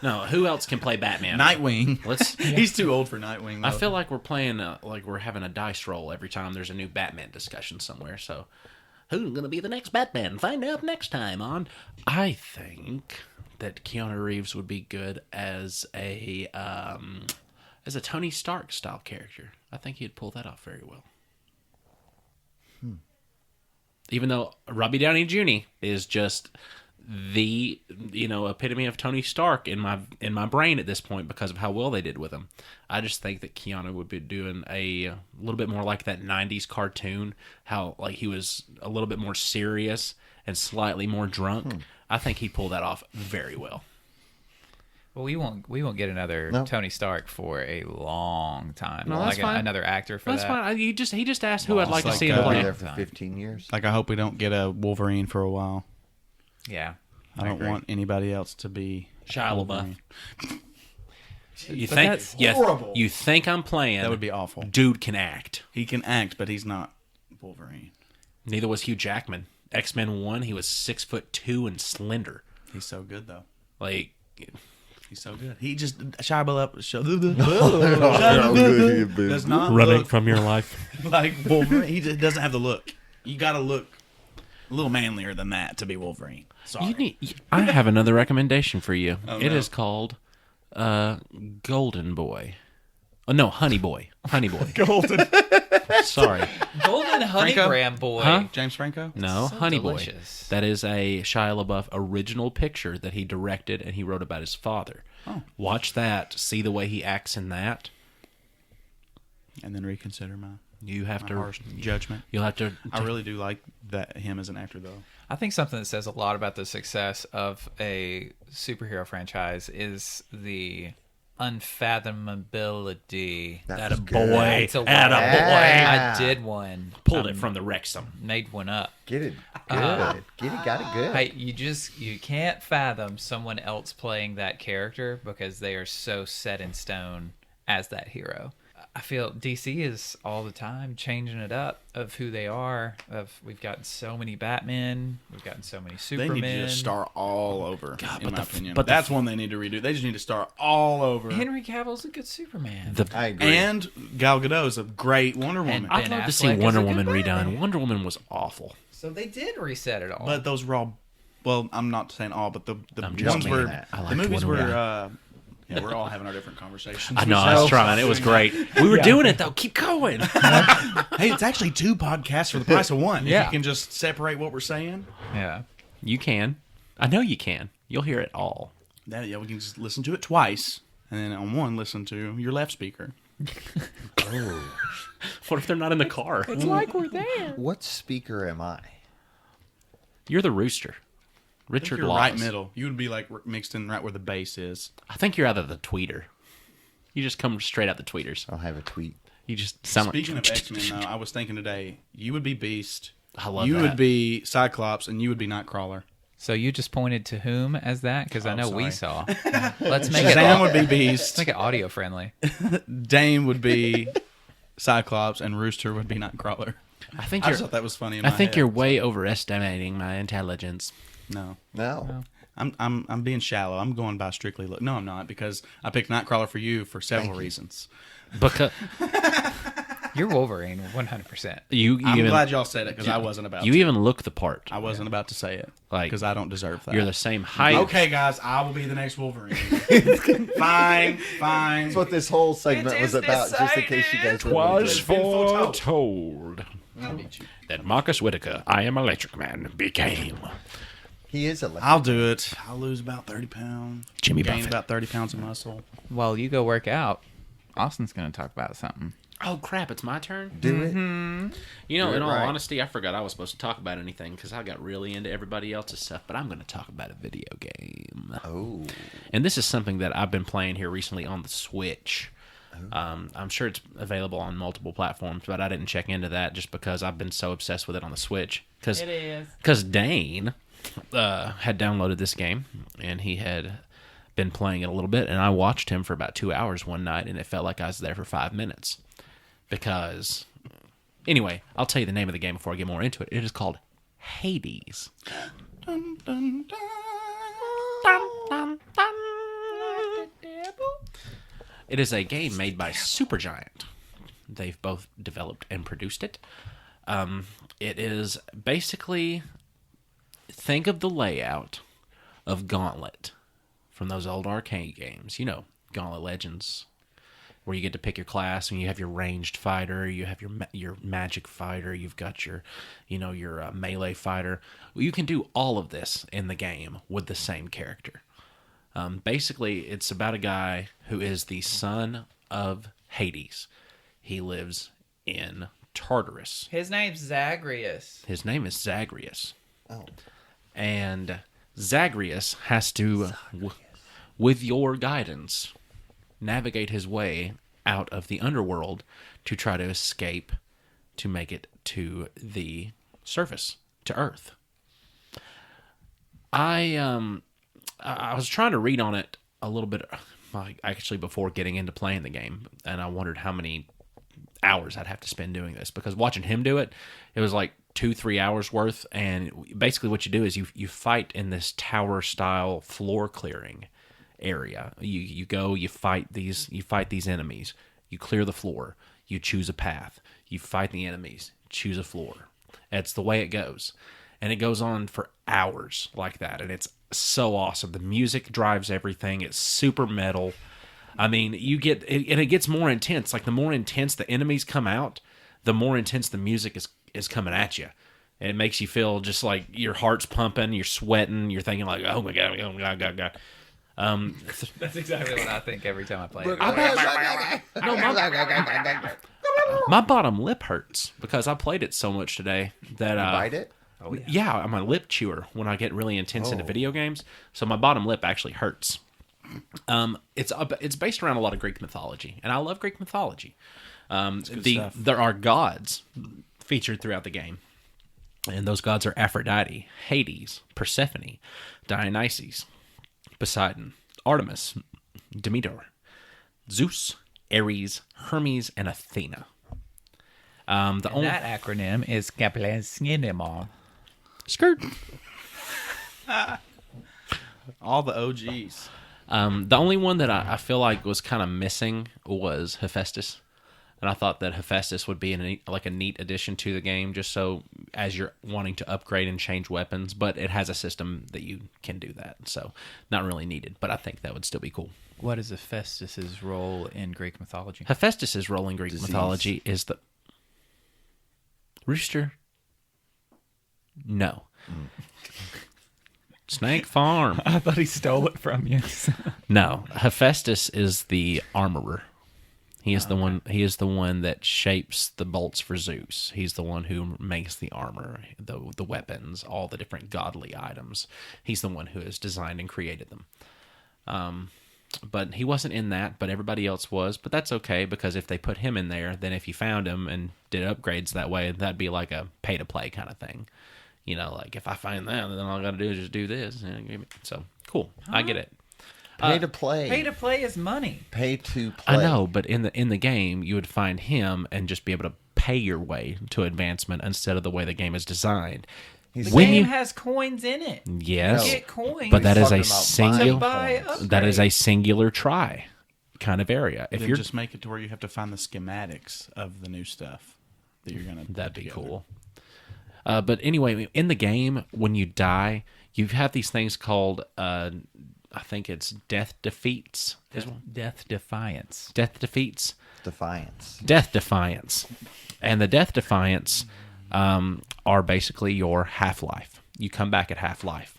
No. Who else can play Batman? Nightwing. Let's. He's too old for Nightwing. Though. I feel like we're playing, like we're having a dice roll every time there's a new Batman discussion somewhere. So, who's going to be the next Batman? Find out next time on. I think that Keanu Reeves would be good as a Tony Stark style character. I think he'd pull that off very well. Even though Robbie Downey Jr. is just the epitome of Tony Stark in my brain at this point because of how well they did with him. I just think that Keanu would be doing a little bit more like that 90s cartoon, how like he was a little bit more serious and slightly more drunk. I think he pulled that off very well. Well, we won't get another No. Tony Stark for a long time. No, that's fine. Another actor for That's that. fine. He just asked who I'd like to like, see him He'll be play. there for 15 years. Like, I hope we don't get a Wolverine for a while. Yeah. I don't agree. want anybody else to be Shia LaBeouf. Wolverine. You But think that's horrible. You think I'm playing? That would be awful. Dude can act. He can act, but he's not Wolverine. Neither was Hugh Jackman. X-Men 1, he was 6'2" and slender. He's so good though. Like, He's so good. He just Shia LaBeouf does not look from your life. like Wolverine. He just doesn't have the look. You got to look a little manlier than that to be Wolverine. Sorry. I have another recommendation for you. Oh, It no. is called Golden Boy. Oh, no, Honey Boy. Honey Boy. Golden. Sorry. Golden Honeygram Boy. Huh? James Franco. No, So Honey delicious. Boy. That is a Shia LaBeouf original picture that he directed and he wrote about his father. Oh. Watch that. See the way he acts in that. And then reconsider my You have to harsh judgment. You'll have to. I really do like that him as an actor though. I think something that says a lot about the success of a superhero franchise is the unfathomability. That was boy. good. It's a Atta word. Yeah. I did one. Pulled it from the Wrexham. Made one up. Get it good. Got it good. Hey, you can't fathom someone else playing that character because they are so set in stone as that hero. I feel DC is all the time changing it up of who they are. We've gotten so many Batmen, we've gotten so many They Supermen. need to just start all over. In my opinion, but the- that's one they need to redo. They just need to start all over. Henry Cavill's a good Superman. I agree. And Gal Gadot is a great Wonder Woman. And I'd Ben love to Affleck see is a Wonder good Woman redone. Batman. Wonder Woman was awful. So they did reset it all. But those were all. Well, I'm not saying all, but the I'm just ones saying were that. I the liked movies Wonder were. Woman. Yeah, we're all having our different conversations. I know. I was trying. It was great. We were doing it though. Keep going. Hey, it's actually 2 podcasts for the price of 1. Yeah. If you can just separate what we're saying. yeah. You can. I know you can. You'll hear it all. Yeah, we can just listen to it twice, and then on one, listen to your left speaker. What if they're not in the car? It's like we're there. What speaker am I? You're the rooster. I think Richard you're Laws. right middle. You would be like mixed in right where the bass is. I think you're out of the tweeter. You just come straight out the tweeters. I'll have a tweet. You just sound Speaking like. of X-Men, though, I was thinking today, you would be Beast. I love you that. would be Cyclops, and you would be Nightcrawler. So you just pointed to whom as that? Because I Oh, know we sorry. saw. Let's make it. Sam would be Let's Beast. make it audio friendly. Dame would be Cyclops, and Rooster would be Nightcrawler. I think I you're. just thought that was funny. In I my think head. you're way overestimating my intelligence. No, No. I'm being shallow. I'm going by strictly look. No, I'm not, because I picked Nightcrawler for you for several reasons. Because You're Wolverine, 100%. I'm even, glad y'all said it because I wasn't about you to. even look the part. I wasn't about to say it Like, because I don't deserve that. You're the same height. Okay, guys, I will be the next Wolverine. Fine. That's what this whole segment was about, just in case you guys didn't Was It's been foretold. foretold I'll beat you. that Marcus Whitaker, I am Electric Man, became He is electric. I'll do it. I'll lose about 30 pounds. Jimmy Gain Buffett. about 30 pounds of muscle. While you go work out, Austin's going to talk about something. Oh crap! It's my turn. Do it. You know, Do it in all right. honesty, I forgot I was supposed to talk about anything because I got really into everybody else's stuff. But I'm going to talk about a video game, Oh. and this is something that I've been playing here recently on the Switch. I'm sure it's available on multiple platforms, but I didn't check into that just because I've been so obsessed with it on the Switch. It is. Because Dane had downloaded this game, and he had been playing it a little bit, and I watched him for about 2 hours one night, and it felt like I was there for 5 minutes. Because, anyway, I'll tell you the name of the game before I get more into it. It is called Hades. Dun, dun, dun. It is a game made by Supergiant. They've both developed and produced it. It is basically, think of the layout of Gauntlet from those old arcade games. You know, Gauntlet Legends, where you get to pick your class and you have your ranged fighter, you have your magic fighter, you've got your melee fighter. Well, you can do all of this in the game with the same character. Basically, it's about a guy who is the son of Hades. He lives in Tartarus. His name's Zagreus. His name is Zagreus. Oh. And Zagreus has to, with your guidance, navigate his way out of the underworld to try to escape to make it to the surface, to Earth. I was trying to read on it a little bit, actually, before getting into playing the game, and I wondered how many hours I'd have to spend doing this, because watching him do it, it was like 2-3 hours worth. And basically what you do is you fight in this tower style floor clearing area. You go, you fight these enemies, you clear the floor, you choose a path, you fight the enemies, choose a floor. That's the way it goes, and it goes on for hours like that, and it's so awesome. The music drives everything. It's super metal. I mean, you get it, and it gets more intense. Like, the more intense the enemies come out, the more intense the music is coming at you. And it makes you feel just like your heart's pumping, you're sweating, you're thinking like, oh my god. That's exactly what I think every time I play it. My bottom lip hurts because I played it so much today that Bite it? Oh, yeah. yeah, I'm a lip chewer when I get really intense into video games. So my bottom lip actually hurts. It's based around a lot of Greek mythology, and I love Greek mythology. stuff. There are gods featured throughout the game, and those gods are Aphrodite, Hades, Persephone, Dionysus, Poseidon, Artemis, Demeter, Zeus, Ares, Hermes, and Athena. That acronym is Kaplansinema. Skirt. All the OGs. The only one that I feel like was kind of missing was Hephaestus. And I thought that Hephaestus would be a neat addition to the game, just so as you're wanting to upgrade and change weapons. But it has a system that you can do that, so not really needed. But I think that would still be cool. What is Hephaestus' role in Greek mythology? Hephaestus' role in Greek mythology is the rooster. No. Snake Farm. I thought he stole it from you. No, Hephaestus is the armorer. He is the one. He is the one that shapes the bolts for Zeus. He's the one who makes the armor, the weapons, all the different godly items. He's the one who has designed and created them. But he wasn't in that. But everybody else was. But that's okay, because if they put him in there, then if you found him and did upgrades that way, that'd be like a pay to play kind of thing. You know, like if I find that, then all I got to do is just do this. So cool, I get it. Pay to play. Pay to play is money. Pay to play. I know, but in the game, you would find him and just be able to pay your way to advancement instead of the way the game is designed. The When game you- has coins in it. Yes, You get coins. but that is talking a about singular. to buy coins. upgrades. That is a singular try. kind of area. If Then you're just make it to where you have to find the schematics of the new stuff that you're gonna. That'd put be together. cool. But anyway, in the game, when you die, you have these things called, I think it's death defeats. Death Defiance. Death defeats. Defiance. Death defiance. And the death defiance are basically your half-life. You come back at half-life.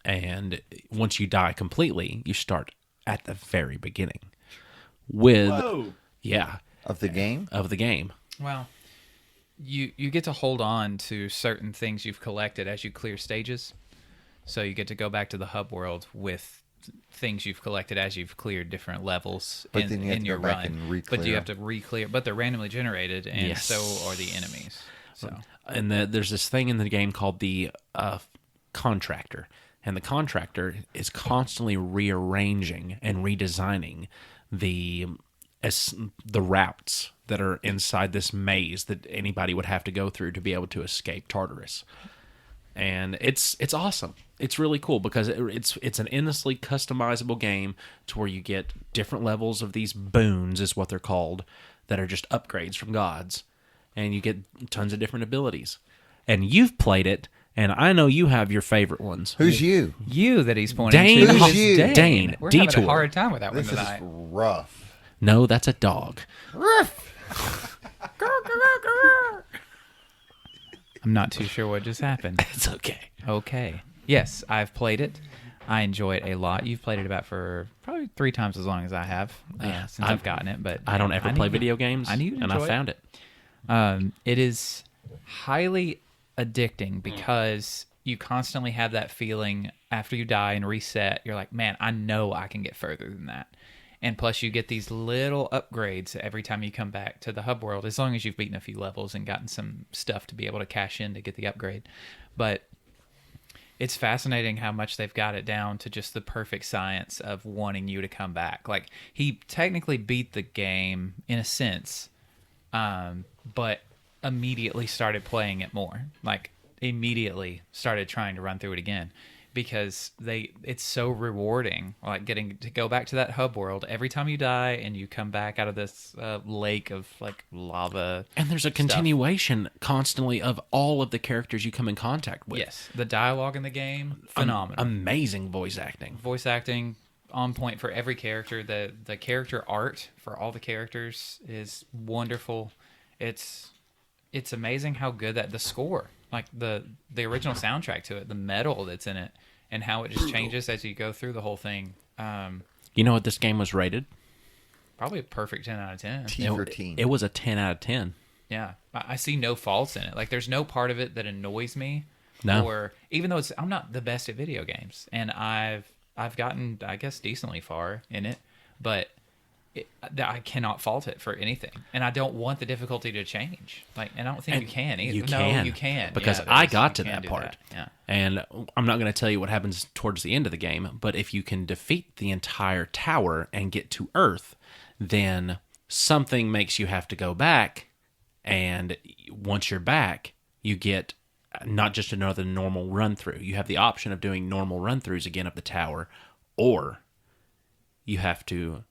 And once you die completely, you start at the very beginning. Whoa. Yeah. Of the game? Of the game. Well, you get to hold on to certain things you've collected as you clear stages. So you get to go back to the hub world with things you've collected as you've cleared different levels But then you have in to your go back run. and re-clear But you have them. to re-clear. But they're randomly generated, and Yes. so are the enemies. So And there's this thing in the game called the contractor. And the contractor is constantly rearranging and redesigning the routes that are inside this maze that anybody would have to go through to be able to escape Tartarus. And it's awesome. It's really cool because it's an endlessly customizable game to where you get different levels of these boons, is what they're called, that are just upgrades from gods. And you get tons of different abilities. And you've played it, and I know you have your favorite ones. Who's you? you that he's pointing Dane. to Who's is you? Dane. Dane. We're Detour. having a hard time with that This one is tonight. rough. No, that's a dog. I'm not too sure what just happened. It's okay. Okay. Yes, I've played it. I enjoy it a lot. You've played it about for probably 3 times as long as I have Yeah, since I've gotten it. But I don't ever play need- video games, I need to and I enjoy found it. It is highly addicting because you constantly have that feeling after you die and reset. You're like, man, I know I can get further than that. And plus, you get these little upgrades every time you come back to the hub world, as long as you've beaten a few levels and gotten some stuff to be able to cash in to get the upgrade. But it's fascinating how much they've got it down to just the perfect science of wanting you to come back. Like, he technically beat the game in a sense, but immediately started playing it more. Like, immediately started trying to run through it again because it's so rewarding, like getting to go back to that hub world every time you die and you come back out of this lake of like lava. And there's a continuation constantly of all of the characters you come in contact with. Yes, the dialogue in the game, phenomenal. Amazing voice acting. Voice acting on point for every character. The character art for all the characters is wonderful. It's amazing how good the score, like the original soundtrack to it, the metal that's in it, and how it just changes as you go through the whole thing. You know what this game was rated? Probably a perfect 10 out of 10. T for teen. It was a 10 out of 10. Yeah, I see no faults in it. Like, there's no part of it that annoys me. No. Or even though I'm not the best at video games, and I've gotten, I guess, decently far in it, but I cannot fault it for anything, and I don't want the difficulty to change. Like, and I don't think you can either. You No, can. you can Because Yeah, I there's- got you to can that do part. Yeah. And I'm not going to tell you what happens towards the end of the game, but if you can defeat the entire tower and get to Earth, then something makes you have to go back, and once you're back, you get not just another normal run through. You have the option of doing normal run throughs again up the tower, or you have to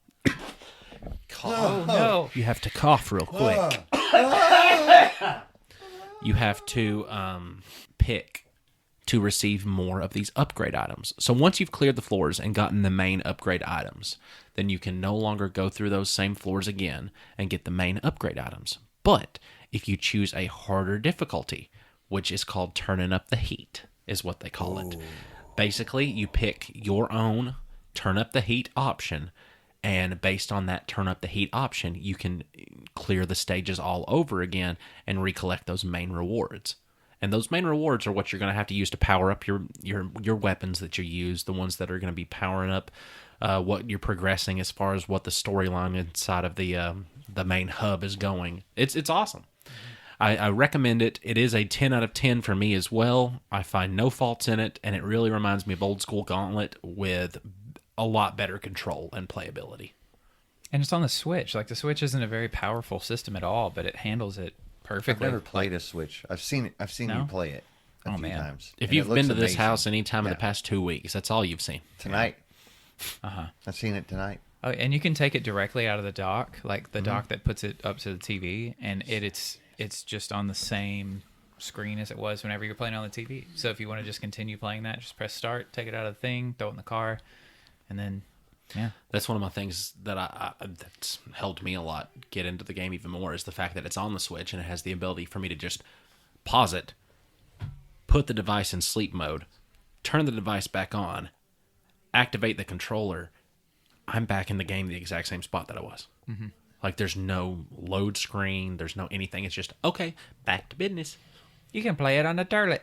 Oh no! you have to cough real quick. You have to pick to receive more of these upgrade items. So once you've cleared the floors and gotten the main upgrade items, then you can no longer go through those same floors again and get the main upgrade items. But if you choose a harder difficulty, which is called turning up the heat, is what they call it. Basically, you pick your own turn up the heat option, and based on that turn up the heat option, you can clear the stages all over again and recollect those main rewards. And those main rewards are what you're going to have to use to power up your weapons that you use, the ones that are going to be powering up what you're progressing as far as what the storyline inside of the main hub is going. It's awesome. I recommend it. It is a 10 out of 10 for me as well. I find no faults in it, and it really reminds me of old school Gauntlet with a lot better control and playability. And it's on the Switch. Like, the Switch isn't a very powerful system at all, but it handles it I've perfectly. never played a Switch. I've seen No? you play it a Oh, few man. times. If and you've it been looks to this amazing. house any time in Yeah. the past 2 weeks, that's all you've seen. Tonight. Uh-huh. I've seen it tonight. Oh, and you can take it directly out of the dock, like the dock that puts it up to the TV, and it's just on the same screen as it was whenever you're playing on the TV. So if you want to just continue playing that, just press start, take it out of the thing, throw it in the car, and then That's one of my things that that's helped me a lot get into the game even more, is the fact that it's on the Switch and it has the ability for me to just pause it, put the device in sleep mode, turn the device back on, activate the controller. I'm back in the game the exact same spot that I was. Mm-hmm. Like, there's no load screen, there's no anything. It's just, okay, back to business. you can play it on the toilet.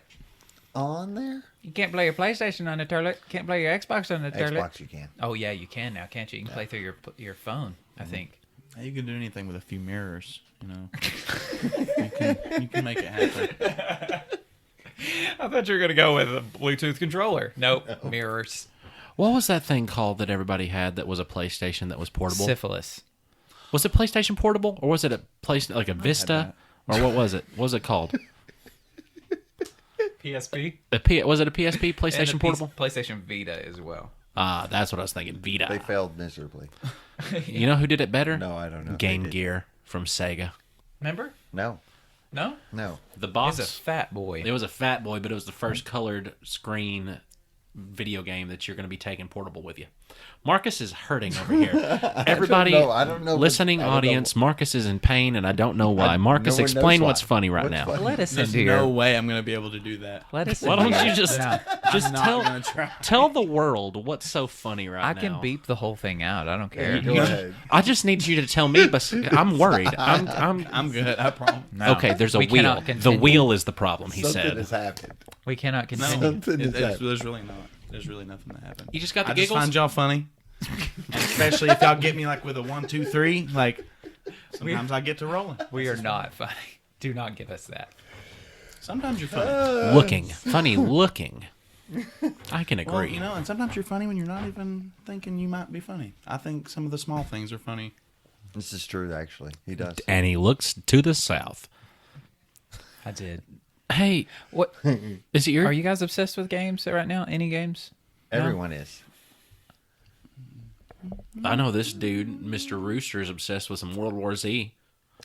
On there? You can't play your PlayStation on the toilet. Can't play your Xbox on the toilet. Xbox you can. Oh yeah, you can now, can't you? You can play through your phone, I think. You can do anything with a few mirrors, you know. you can make it happen. I thought you were gonna go with a Bluetooth controller. Nope, mirrors. What was that thing called that everybody had that was a PlayStation that was portable? Syphilis. Was it PlayStation Portable, or was it a place like a Vista, or what was it? What was it called? PSP. Was it a PSP, PlayStation And a Portable? PlayStation Vita as well. That's what I was thinking. Vita. They failed miserably. You know who did it better? No, I don't know if Game they did. Gear from Sega. Remember? No. No? The He's box. a fat boy. It was a fat boy, but it was the first colored screen video game that you're going to be taking portable with you. Marcus is hurting over here. Everybody, I don't know, listening I don't know. audience, Marcus is in pain, and I don't know why. Marcus, no one explain knows what's why. funny right What's now. funny? Let us There's into no your. way I'm going to be able to do that. Let us. Why into don't your- you just No, I'm not tell going to try. tell the world what's so funny right I now? can beep the whole thing out. I don't care. Go ahead. I just need you to tell me, but I'm worried. I'm good, I promise. No. okay. There's a We wheel. cannot The continue. wheel is the problem. He Something said. has happened. We cannot No, continue. Something is happening. there's really not. There's really nothing that happened. You just got the I just giggles? find y'all funny, and especially if y'all get me like with a 1, 2, 3. Like sometimes I get to rolling. We are not funny. Do not give us that. Sometimes you're funny. Looking funny, looking. I can agree. Well, you know, and sometimes you're funny when you're not even thinking you might be funny. I think some of the small things are funny. This is true, actually. He does. And he looks to the south. I did. Hey, What? is it your? Are you guys obsessed with games right now? Any games? Everyone is. I know this dude, Mr. Rooster, is obsessed with some World War Z.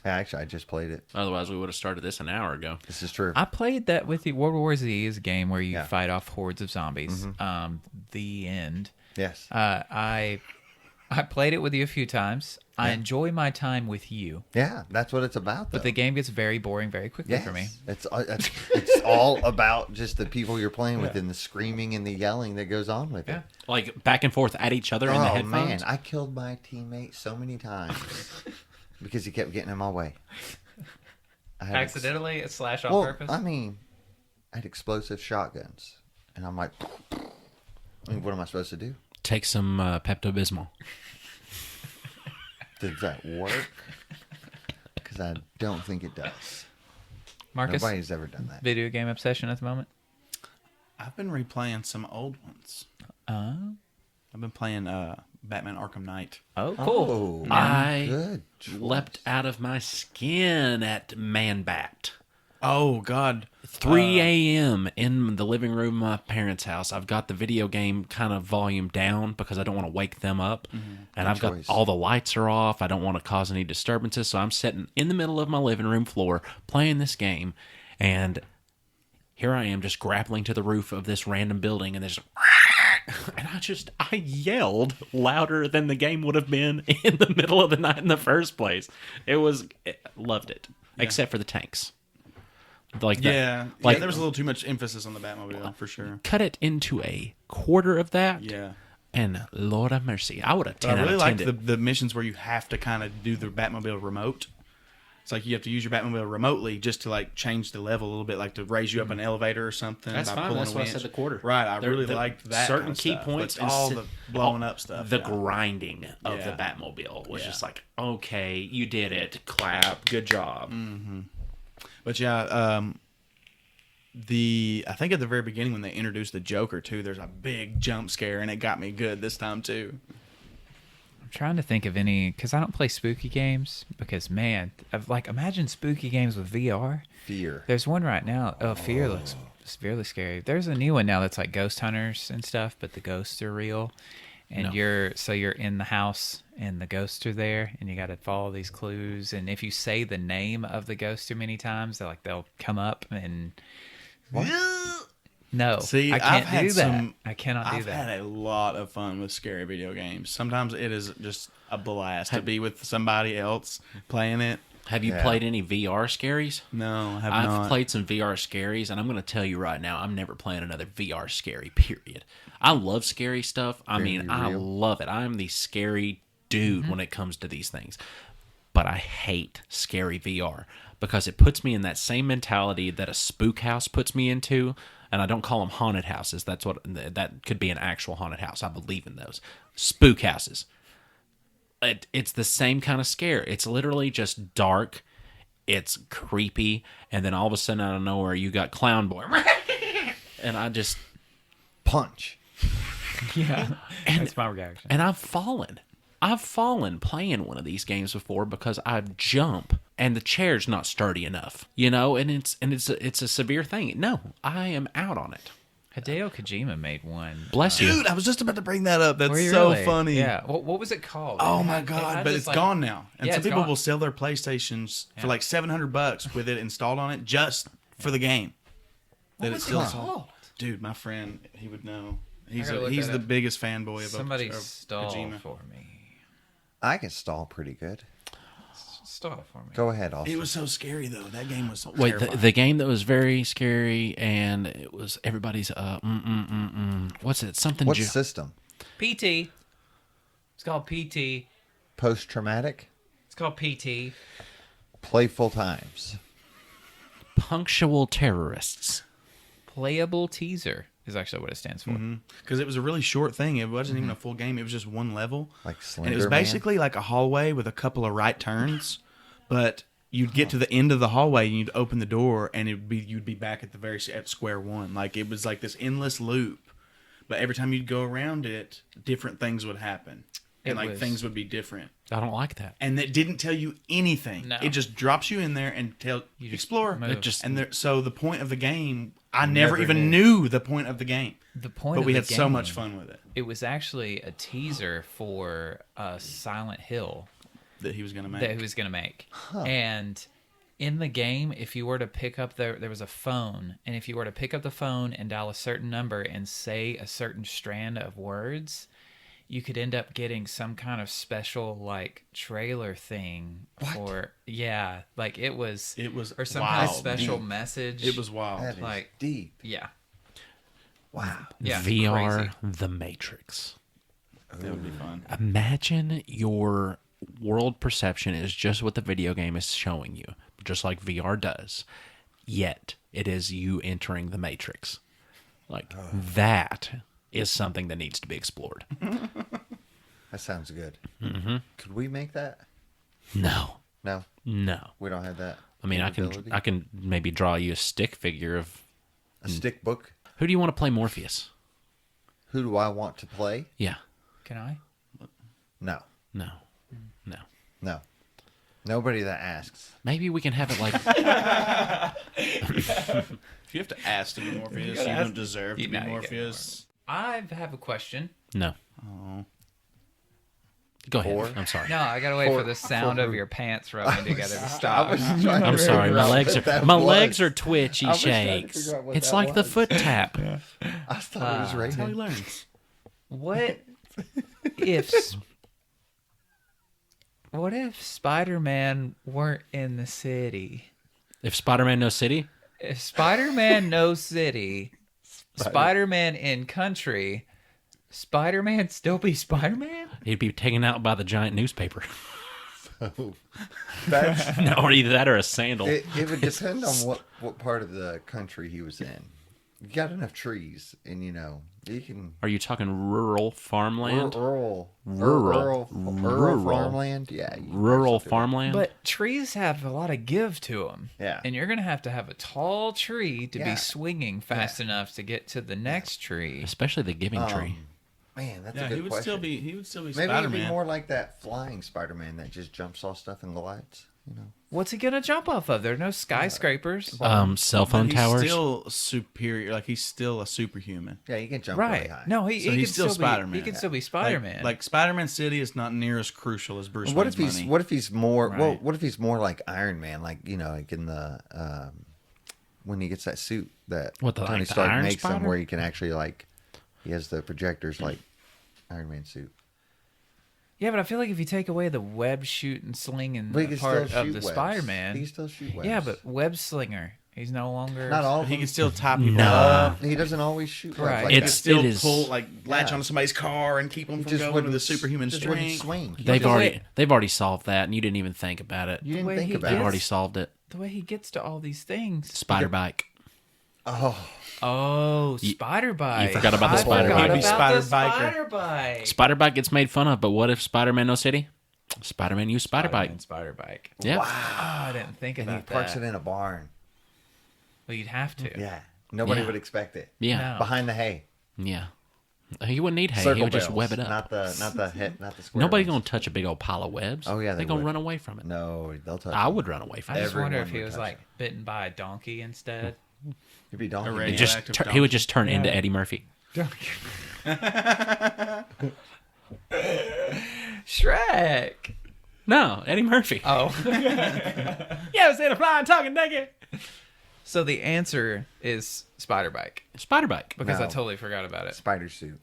Actually, I just played it. Otherwise, we would have started this an hour ago. This is true. I played that with you. World War Z is a game where you Yeah. fight off hordes of zombies. The end. Yes. I played it with you a few times. I enjoy my time with you, Yeah, that's what it's about. but the game gets very boring very quickly yes. for me. It's all about just the people you're playing with and the screaming and the yelling that goes on with Yeah. it. Like back and forth at each other in the Oh headphones. man, I killed my teammate so many times because he kept getting in my way. I had Accidentally, slash on well, purpose. I mean, I had explosive shotguns, and I'm like, I mean, what am I supposed to do? Take some Pepto-Bismol. Does that work? Because I don't think it does. Marcus, Nobody's ever done that. video game obsession at the moment. I've been replaying some old ones. I've been playing Batman Arkham Knight. Oh, cool. Oh, I good. choice. leapt out of my skin at Man-Bat. Oh God, 3 a.m. in the living room of my parents' house. I've got the video game kind of volume down because I don't want to wake them up. And I've choice. got all the lights are off. I don't want to cause any disturbances. So I'm sitting in the middle of my living room floor playing this game. And here I am just grappling to the roof of this random building. And there's... And I yelled louder than the game would have been in the middle of the night in the first place. Loved it. Except for the tanks. Like that. yeah, Like- there was a little too much emphasis on the Batmobile for sure. Cut it into a quarter of that. Yeah, And Lord have mercy, I would have but 10 I really out of like 10 the missions where you have to kind of do the Batmobile remote. It's like you have to use your Batmobile remotely just to like change the level a little bit, like to raise you up an elevator or something. That's by fine. pulling That's a why I winch. said the quarter. Right, I There- really the liked that. certain kind of key stuff, points but all and the blowing up stuff. The yeah. grinding of Yeah. the Batmobile was Yeah. just like, okay, you did it. Clap. Good job. But yeah, I think at the very beginning when they introduced the Joker too, there's a big jump scare and it got me good this time too. I'm trying to think of any because I don't play spooky games. Because man, imagine spooky games with VR. Fear. There's one right now. Oh, Fear looks severely scary. There's a new one now that's like ghost hunters and stuff, but the ghosts are real. and No. you're in the house and the ghosts are there and you got to follow these clues, and if you say the name of the ghost too many times, they'll come up and no. See, I I've can't had do that. some. I cannot do I've that. had a lot of fun with scary video games. Sometimes it is just a blast to be with somebody else playing it. Have you Yeah. played any VR scaries? No, I have I've not. played some VR scaries, and I'm going to tell you right now, I'm never playing another VR scary, period. I love scary stuff. I mean, I real. love it. I'm the scary dude when it comes to these things. But I hate scary VR because it puts me in that same mentality that a spook house puts me into. And I don't call them haunted houses. That could be an actual haunted house. I believe in those. Spook houses. It's the same kind of scare. It's literally just dark. It's creepy. And then all of a sudden, out of nowhere, you got Clown Boy. And I just... Punch. Yeah, that's my reaction. And I've fallen. Playing one of these games before because I jump and the chair's not sturdy enough, and it's a severe thing. No, I am out on it. Hideo Kojima made one. Bless you. Dude, I was just about to bring that up. That's Were you so really? funny. Yeah. What was it called? Oh It my had- it god! had But this, it's like- gone now, and Yeah, some it's people gone. will sell their PlayStations for like $700 with it installed on it just for the game. What was it called? Dude, my friend, he would know. gotta look He's that the up. biggest fanboy of Somebody of stall Kojima. for me. I can stall pretty good. Stall for me. Go ahead, Austin. It was so scary though. That game was Wait, terrifying. the game that was very scary and it was everybody's what's it? Something. What system? PT. It's called PT. Post-traumatic? It's called PT. Playful times. Punctual terrorists. Playable teaser is actually what it stands for. Because it was a really short thing. It wasn't even a full game. It was just one level. Like and it was Slender Man? basically like a hallway with a couple of right turns, but you'd get to the end of the hallway and you'd open the door and you'd be back at square one. Like it was like this endless loop, but every time you'd go around it, different things would happen, and things would be different. I don't like that. And that didn't tell you anything. No. It just drops you in there and you just explore. move. It just So the point of the game, I never Never even knew. knew the point of the game. The point But of we the had so much game, fun with it It was actually a teaser for Silent Hill that he was going to make. that he was going to make. And in the game, if you were to pick up there was a phone, and if you were to pick up the phone and dial a certain number and say a certain strand of words, you could end up getting some kind of special like trailer thing. Or like it was or some kind of wild, special deep. message. It was wild. That is Like- deep. yeah. Wow. Yeah, VR crazy. The Matrix. That would be fun. Imagine your world perception is just what the video game is showing you, just like VR does. Yet it is you entering the Matrix. Like that is something that needs to be explored. That sounds good. Mm-hmm. Could we make that? No, No, no. we don't have that. I mean, capability? I can maybe draw you a stick figure of A stick book. who do you want to play Morpheus? Who do I want to play? Yeah, Can I? No, no. no. Nobody that asks. Maybe we can have it like If you have to ask to be Morpheus, you don't deserve to be No, you get Morpheus. I have a question. no. Go ahead. Or- I'm sorry. No, I gotta wait for the sound of who? your pants rubbing together to stop. I'm sorry. My legs are twitchy I was trying to shakes. figure out what It's that like the was. foot tap. I thought it was That's how he raining. learns. What if Spider-Man weren't in the city? If Spider-Man knows city, If Spider-Man knows city, Spider-Man in country, Spider-Man still be Spider-Man? he'd be taken out by the giant newspaper. That's, No, or either that or a sandal. it would depend on what part of the country he was in. You got enough trees, and you can Are you talking rural farmland? rural Rural. farmland. Yeah, you can Rural actually do farmland? But trees have a lot of give to them. Yeah. And you're going to have a tall tree to Yeah. be swinging fast enough to get to the next tree. Especially the giving that. tree. Man, that's Yeah, a good he would question. still be. He would still be Maybe Spider-Man. he'd be more like that flying Spider-Man that just jumps off stuff and glides. You know. What's he gonna jump off of? There are no skyscrapers. Cell phone But towers. He's still superior. Like he's still a superhuman. Yeah, you can jump really Right. high. No, he So can he's still be Spider-Man. He can still be Like- Spider-Man. Like Spider-Man City is not near as crucial as Bruce What Wayne's if he's money. What if he's more? Well, Right. what if he's more like Iron Man? Like like in the when he gets that suit that What, the, Tony like, the Stark Iron makes him, Spider? where he can actually he has the projectors like Iron Man suit. yeah, but I feel like if you take away the web shoot and sling and But he can part still of shoot the webs. Spider-Man, He can still shoot webs. yeah, but web slinger, he's no longer. not all. Of He them. can still tie people Nah. up. He doesn't always shoot webs Right. like He It's- can still it is- pull latch Yeah. onto somebody's car and keep them He from just going wouldn't with the superhuman just wouldn't strength. swing. They've The already way- they've already solved that, and you didn't even think about it. You didn't way think he about They've it. already solved it. the way he gets to all these things. Spider bike. Oh, Oh, spider bike. you forgot about the I spider forgot bike. about Spider the biker. spider bike. Spider bike gets made fun of, but what if Spider-Man no city? Spider-Man use spider bike. Spider bike. Yeah. Oh, I didn't think and he about parks that. it in a barn. Well, you'd have to. Yeah, nobody Yeah. would expect it. Yeah. No. Behind the hay. Yeah. He wouldn't need hay. Circle He would just bells, web it up. Not the square. Nobody's ones. gonna touch a big old pile of webs. Oh, yeah, they're they gonna would. run away from it. No, they'll touch. I them. would run away from I it. just wonder Everyone if he would was touch like bitten by a donkey instead. He'd be donkey. A Man. radio- Just Radioactive he would just turn into Eddie Murphy. Shrek. No, Eddie Murphy. Oh. Yeah, I said a flying talking nugget. So the answer is spider bike Spider bike. because I No. totally forgot about it. Spider suit.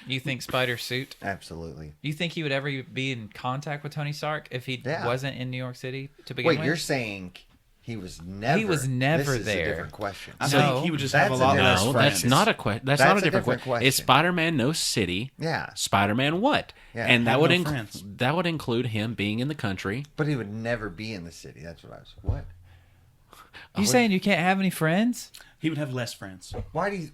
You think spider suit? Absolutely. You think he would ever be in contact with Tony Stark if he Yeah. wasn't in New York City to begin Wait, with? you're saying he was never? He was never this is there. A different question. I No, think he would just have a that's a lot different less No, friends. that's not a question. That's not a different question. It's question. Spider-Man no city. Yeah, Spider-Man what? Yeah, and that have would no friends. that would include him being in the country. but he would never be in the city. That's what I was. What? You saying you can't have any friends? He would have less friends Why do you?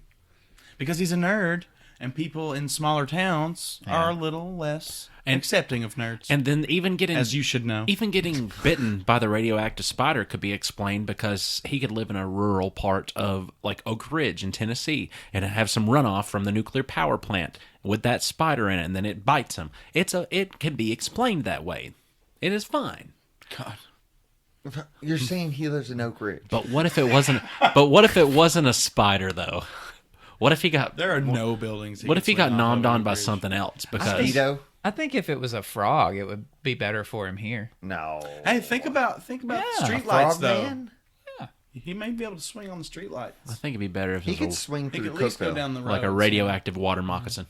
because he's a nerd, and people in smaller towns are a little less accepting of nerds. And then even getting as you should know, even getting bitten by the radioactive spider could be explained because he could live in a rural part of like Oak Ridge in Tennessee and have some runoff from the nuclear power plant with that spider in it, and then it bites him. It can be explained that way. It is fine. God, You're saying he lives in Oak Ridge? But what if it wasn't? But what if it wasn't a spider though? What if he got? there are no buildings. What if he got could swing off nommed over on by the bridge. something else? Because Mosquito? I think if it was a frog, it would be better for him here. No. Hey, think about Yeah, street Frog lights though. Man? He may be able to swing on the street lights. I think it'd be better if He it could was swing He through could at least go Cookville. down the road. like a radioactive water moccasin.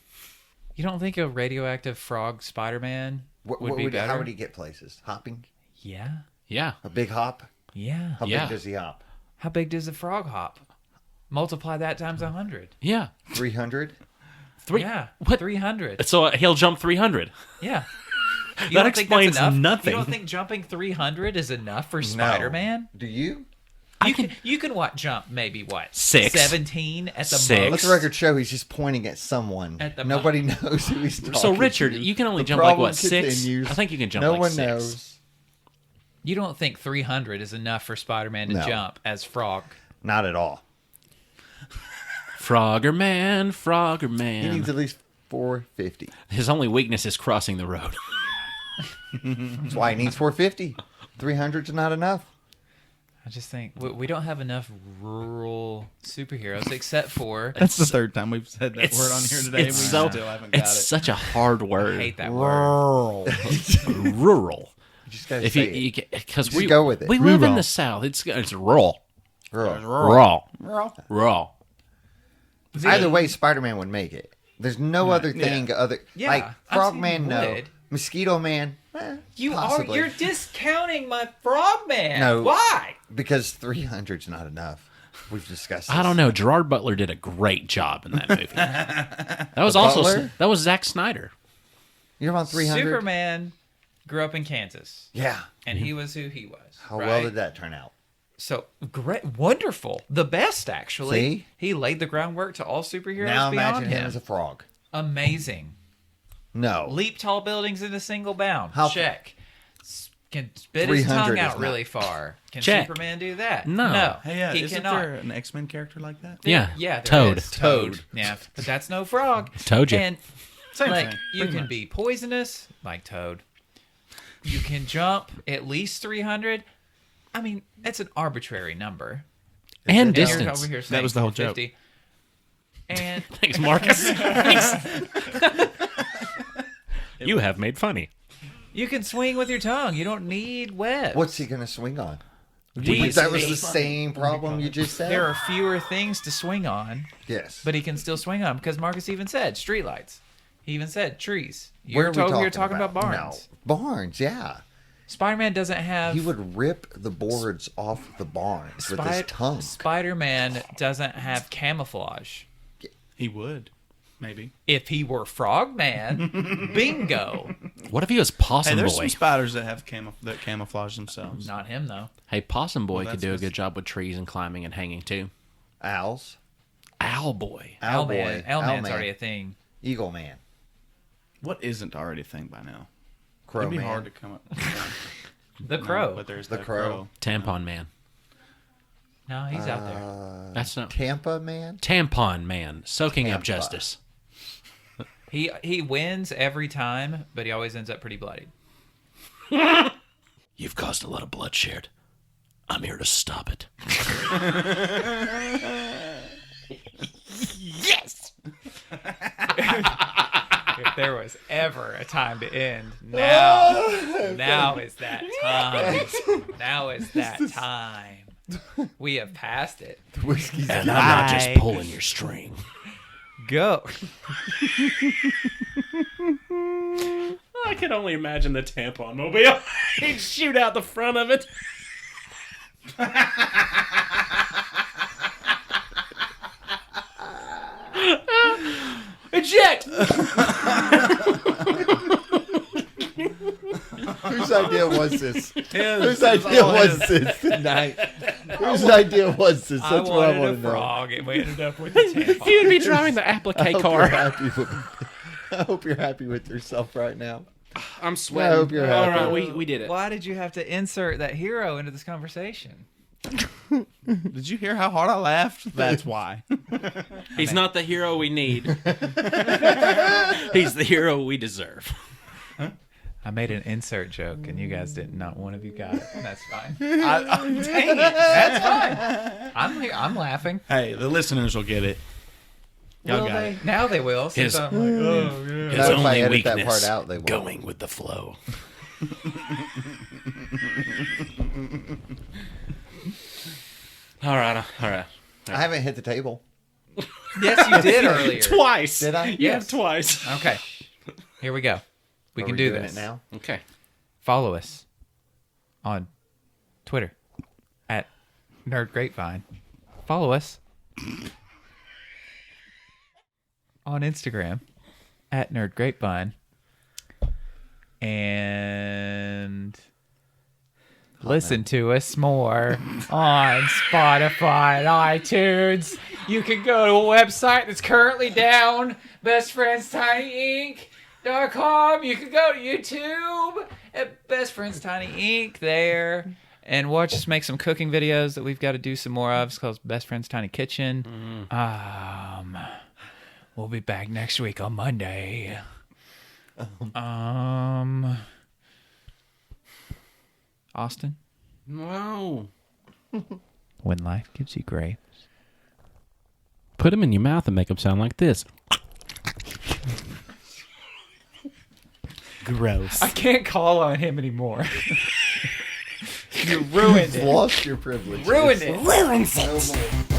You don't think a radioactive frog Spider-Man would be better? How would he get places? Hopping? Yeah. Yeah. A big hop? Yeah. How Yeah. big does he hop? How big does a frog hop? Multiply that times 100. Yeah. 300? Yeah. What? 300. So he'll jump 300. Yeah. You That don't think that's explains enough? nothing. You don't think jumping 300 is enough for Spider-Man? Do you? You can what jump maybe what 6. 17 at the Six. Let most. the record show he's just pointing at someone. At the Nobody knows who he's talking So Richard, to. you can only The jump like problem what 6? continues. I think you can jump no like one 6. knows. You don't think 300 is enough for Spider-Man to No. jump as Frog? Not at all. Frogger man, He needs at least 450. His only weakness is crossing the road. That's why he needs 450. 300's not enough. I just think we don't have enough rural superheroes except for That's the third time we've said that word on here today. It's We so, still haven't got it's it. such a hard I word. hate that word. Rural. You just gotta If say you it. because Just we go with it. We live in Rural. the South. It's rural. Rural. Rural. Either way, Spider-Man would make it. There's no other thing other Yeah, like I'd Frogman. say No, would. Mosquito Man. Possibly. You're discounting my Frogman. No. Why? Because 300's not enough. We've discussed this. I don't know. Gerard Butler did a great job in that movie. That was also Butler? that was Zack Snyder. You're on 300. Superman grew up in Kansas, Yeah. and he was who he was. How right? well did that turn out? So great, wonderful, the best actually. See? He laid the groundwork to all superheroes Now beyond imagine him as a frog. Amazing. No. Leap tall buildings in a single bound. How- Check. Can spit his 300 tongue is out not- really far. Can Check. Superman do that? No. Hey, he isn't cannot. there an X-Men character like that? Yeah. Yeah, there Toad. is. Toad. Yeah, but that's no frog. Told you. And Same like thing, you pretty can much. be poisonous like Toad. You can jump at least 300. I mean, that's an arbitrary number. And And you're distance. over here saying was the whole joke. 450. And Thanks, Marcus. You have made funny. you can swing with your tongue. You don't need webs. What's he gonna swing on? Weeds. That was the same problem you just said. There are fewer things to swing on, Yes. but he can still swing on because Marcus even said streetlights. He even said trees. What are we You're talking about barns. No. Barns, yeah. Spider-Man doesn't have. He would rip the boards off the barns with his tongue. Spider-Man doesn't have camouflage. He would, maybe. If he were Frogman, bingo. What if he was Hey, Possum there's Boy? some spiders that have that camouflage themselves. Not him though. Hey, Possum Boy Well, could that's do a what's- good job with trees and climbing and hanging too. Owls. Owl Boy. Owlman. Owlman's Owlman. already a thing. Eagle Man. What isn't already a thing by now? Crow It'd be Man. hard to come up with. The Crow. But there's The that Crow. Tampon Man. No, he's out there. That's not Tampa Man. Tampon Man. Soaking up Tampa. justice. He wins every time, but he always ends up pretty bloodied. You've caused a lot of bloodshed. I'm here to stop it. Yes. If there was ever a time to end, now is that time. Now is that time. We have passed it. Whiskey's And I'm not just pulling your string. Go. I can only imagine the tampon mobile. He'd shoot out the front of it. Eject! Whose idea was this? His. Whose idea was this tonight? Whose idea was this? That's what I wanted want a to know. frog, and we ended up with a tampon. He would be driving the applique I hope car. you're happy with- I hope you're happy with yourself right now. I'm sweating. I hope you're All happy. right, we did it. Why did you have to insert that hero into this conversation? Did you hear how hard I laughed? That's why. He's not the hero we need. He's the hero we deserve. I made an insert joke, and you guys didn't. Not one of you got it. That's fine. Dang it. That's fine. I'm laughing. Hey, the listeners will get it. Y'all Will got they? it. Now they will. Since His- I'm like, oh, yeah. His Now, if I only edit that weakness, part out, they won't. going with the flow. All right. I haven't hit the table. Yes, you did earlier. Twice. Did I? Yeah, Yes. twice. Okay. Here we go. We Are can do doing this it now. Okay. Follow us on Twitter at Nerd Grapevine. Follow us on Instagram at Nerd Grapevine. And listen to us more on Spotify and iTunes. You can go to a website that's currently down, bestfriendstinyinc.com. You can go to YouTube at Best Friends Tiny Inc. there and watch us make some cooking videos that we've got to do some more of. It's called Best Friends Tiny Kitchen. We'll be back next week on Monday. Austin, No. when life gives you grapes. Put them in your mouth and make them sound like this. Gross. I can't call on him anymore. You ruined You've lost your privilege. Ruined it. No more.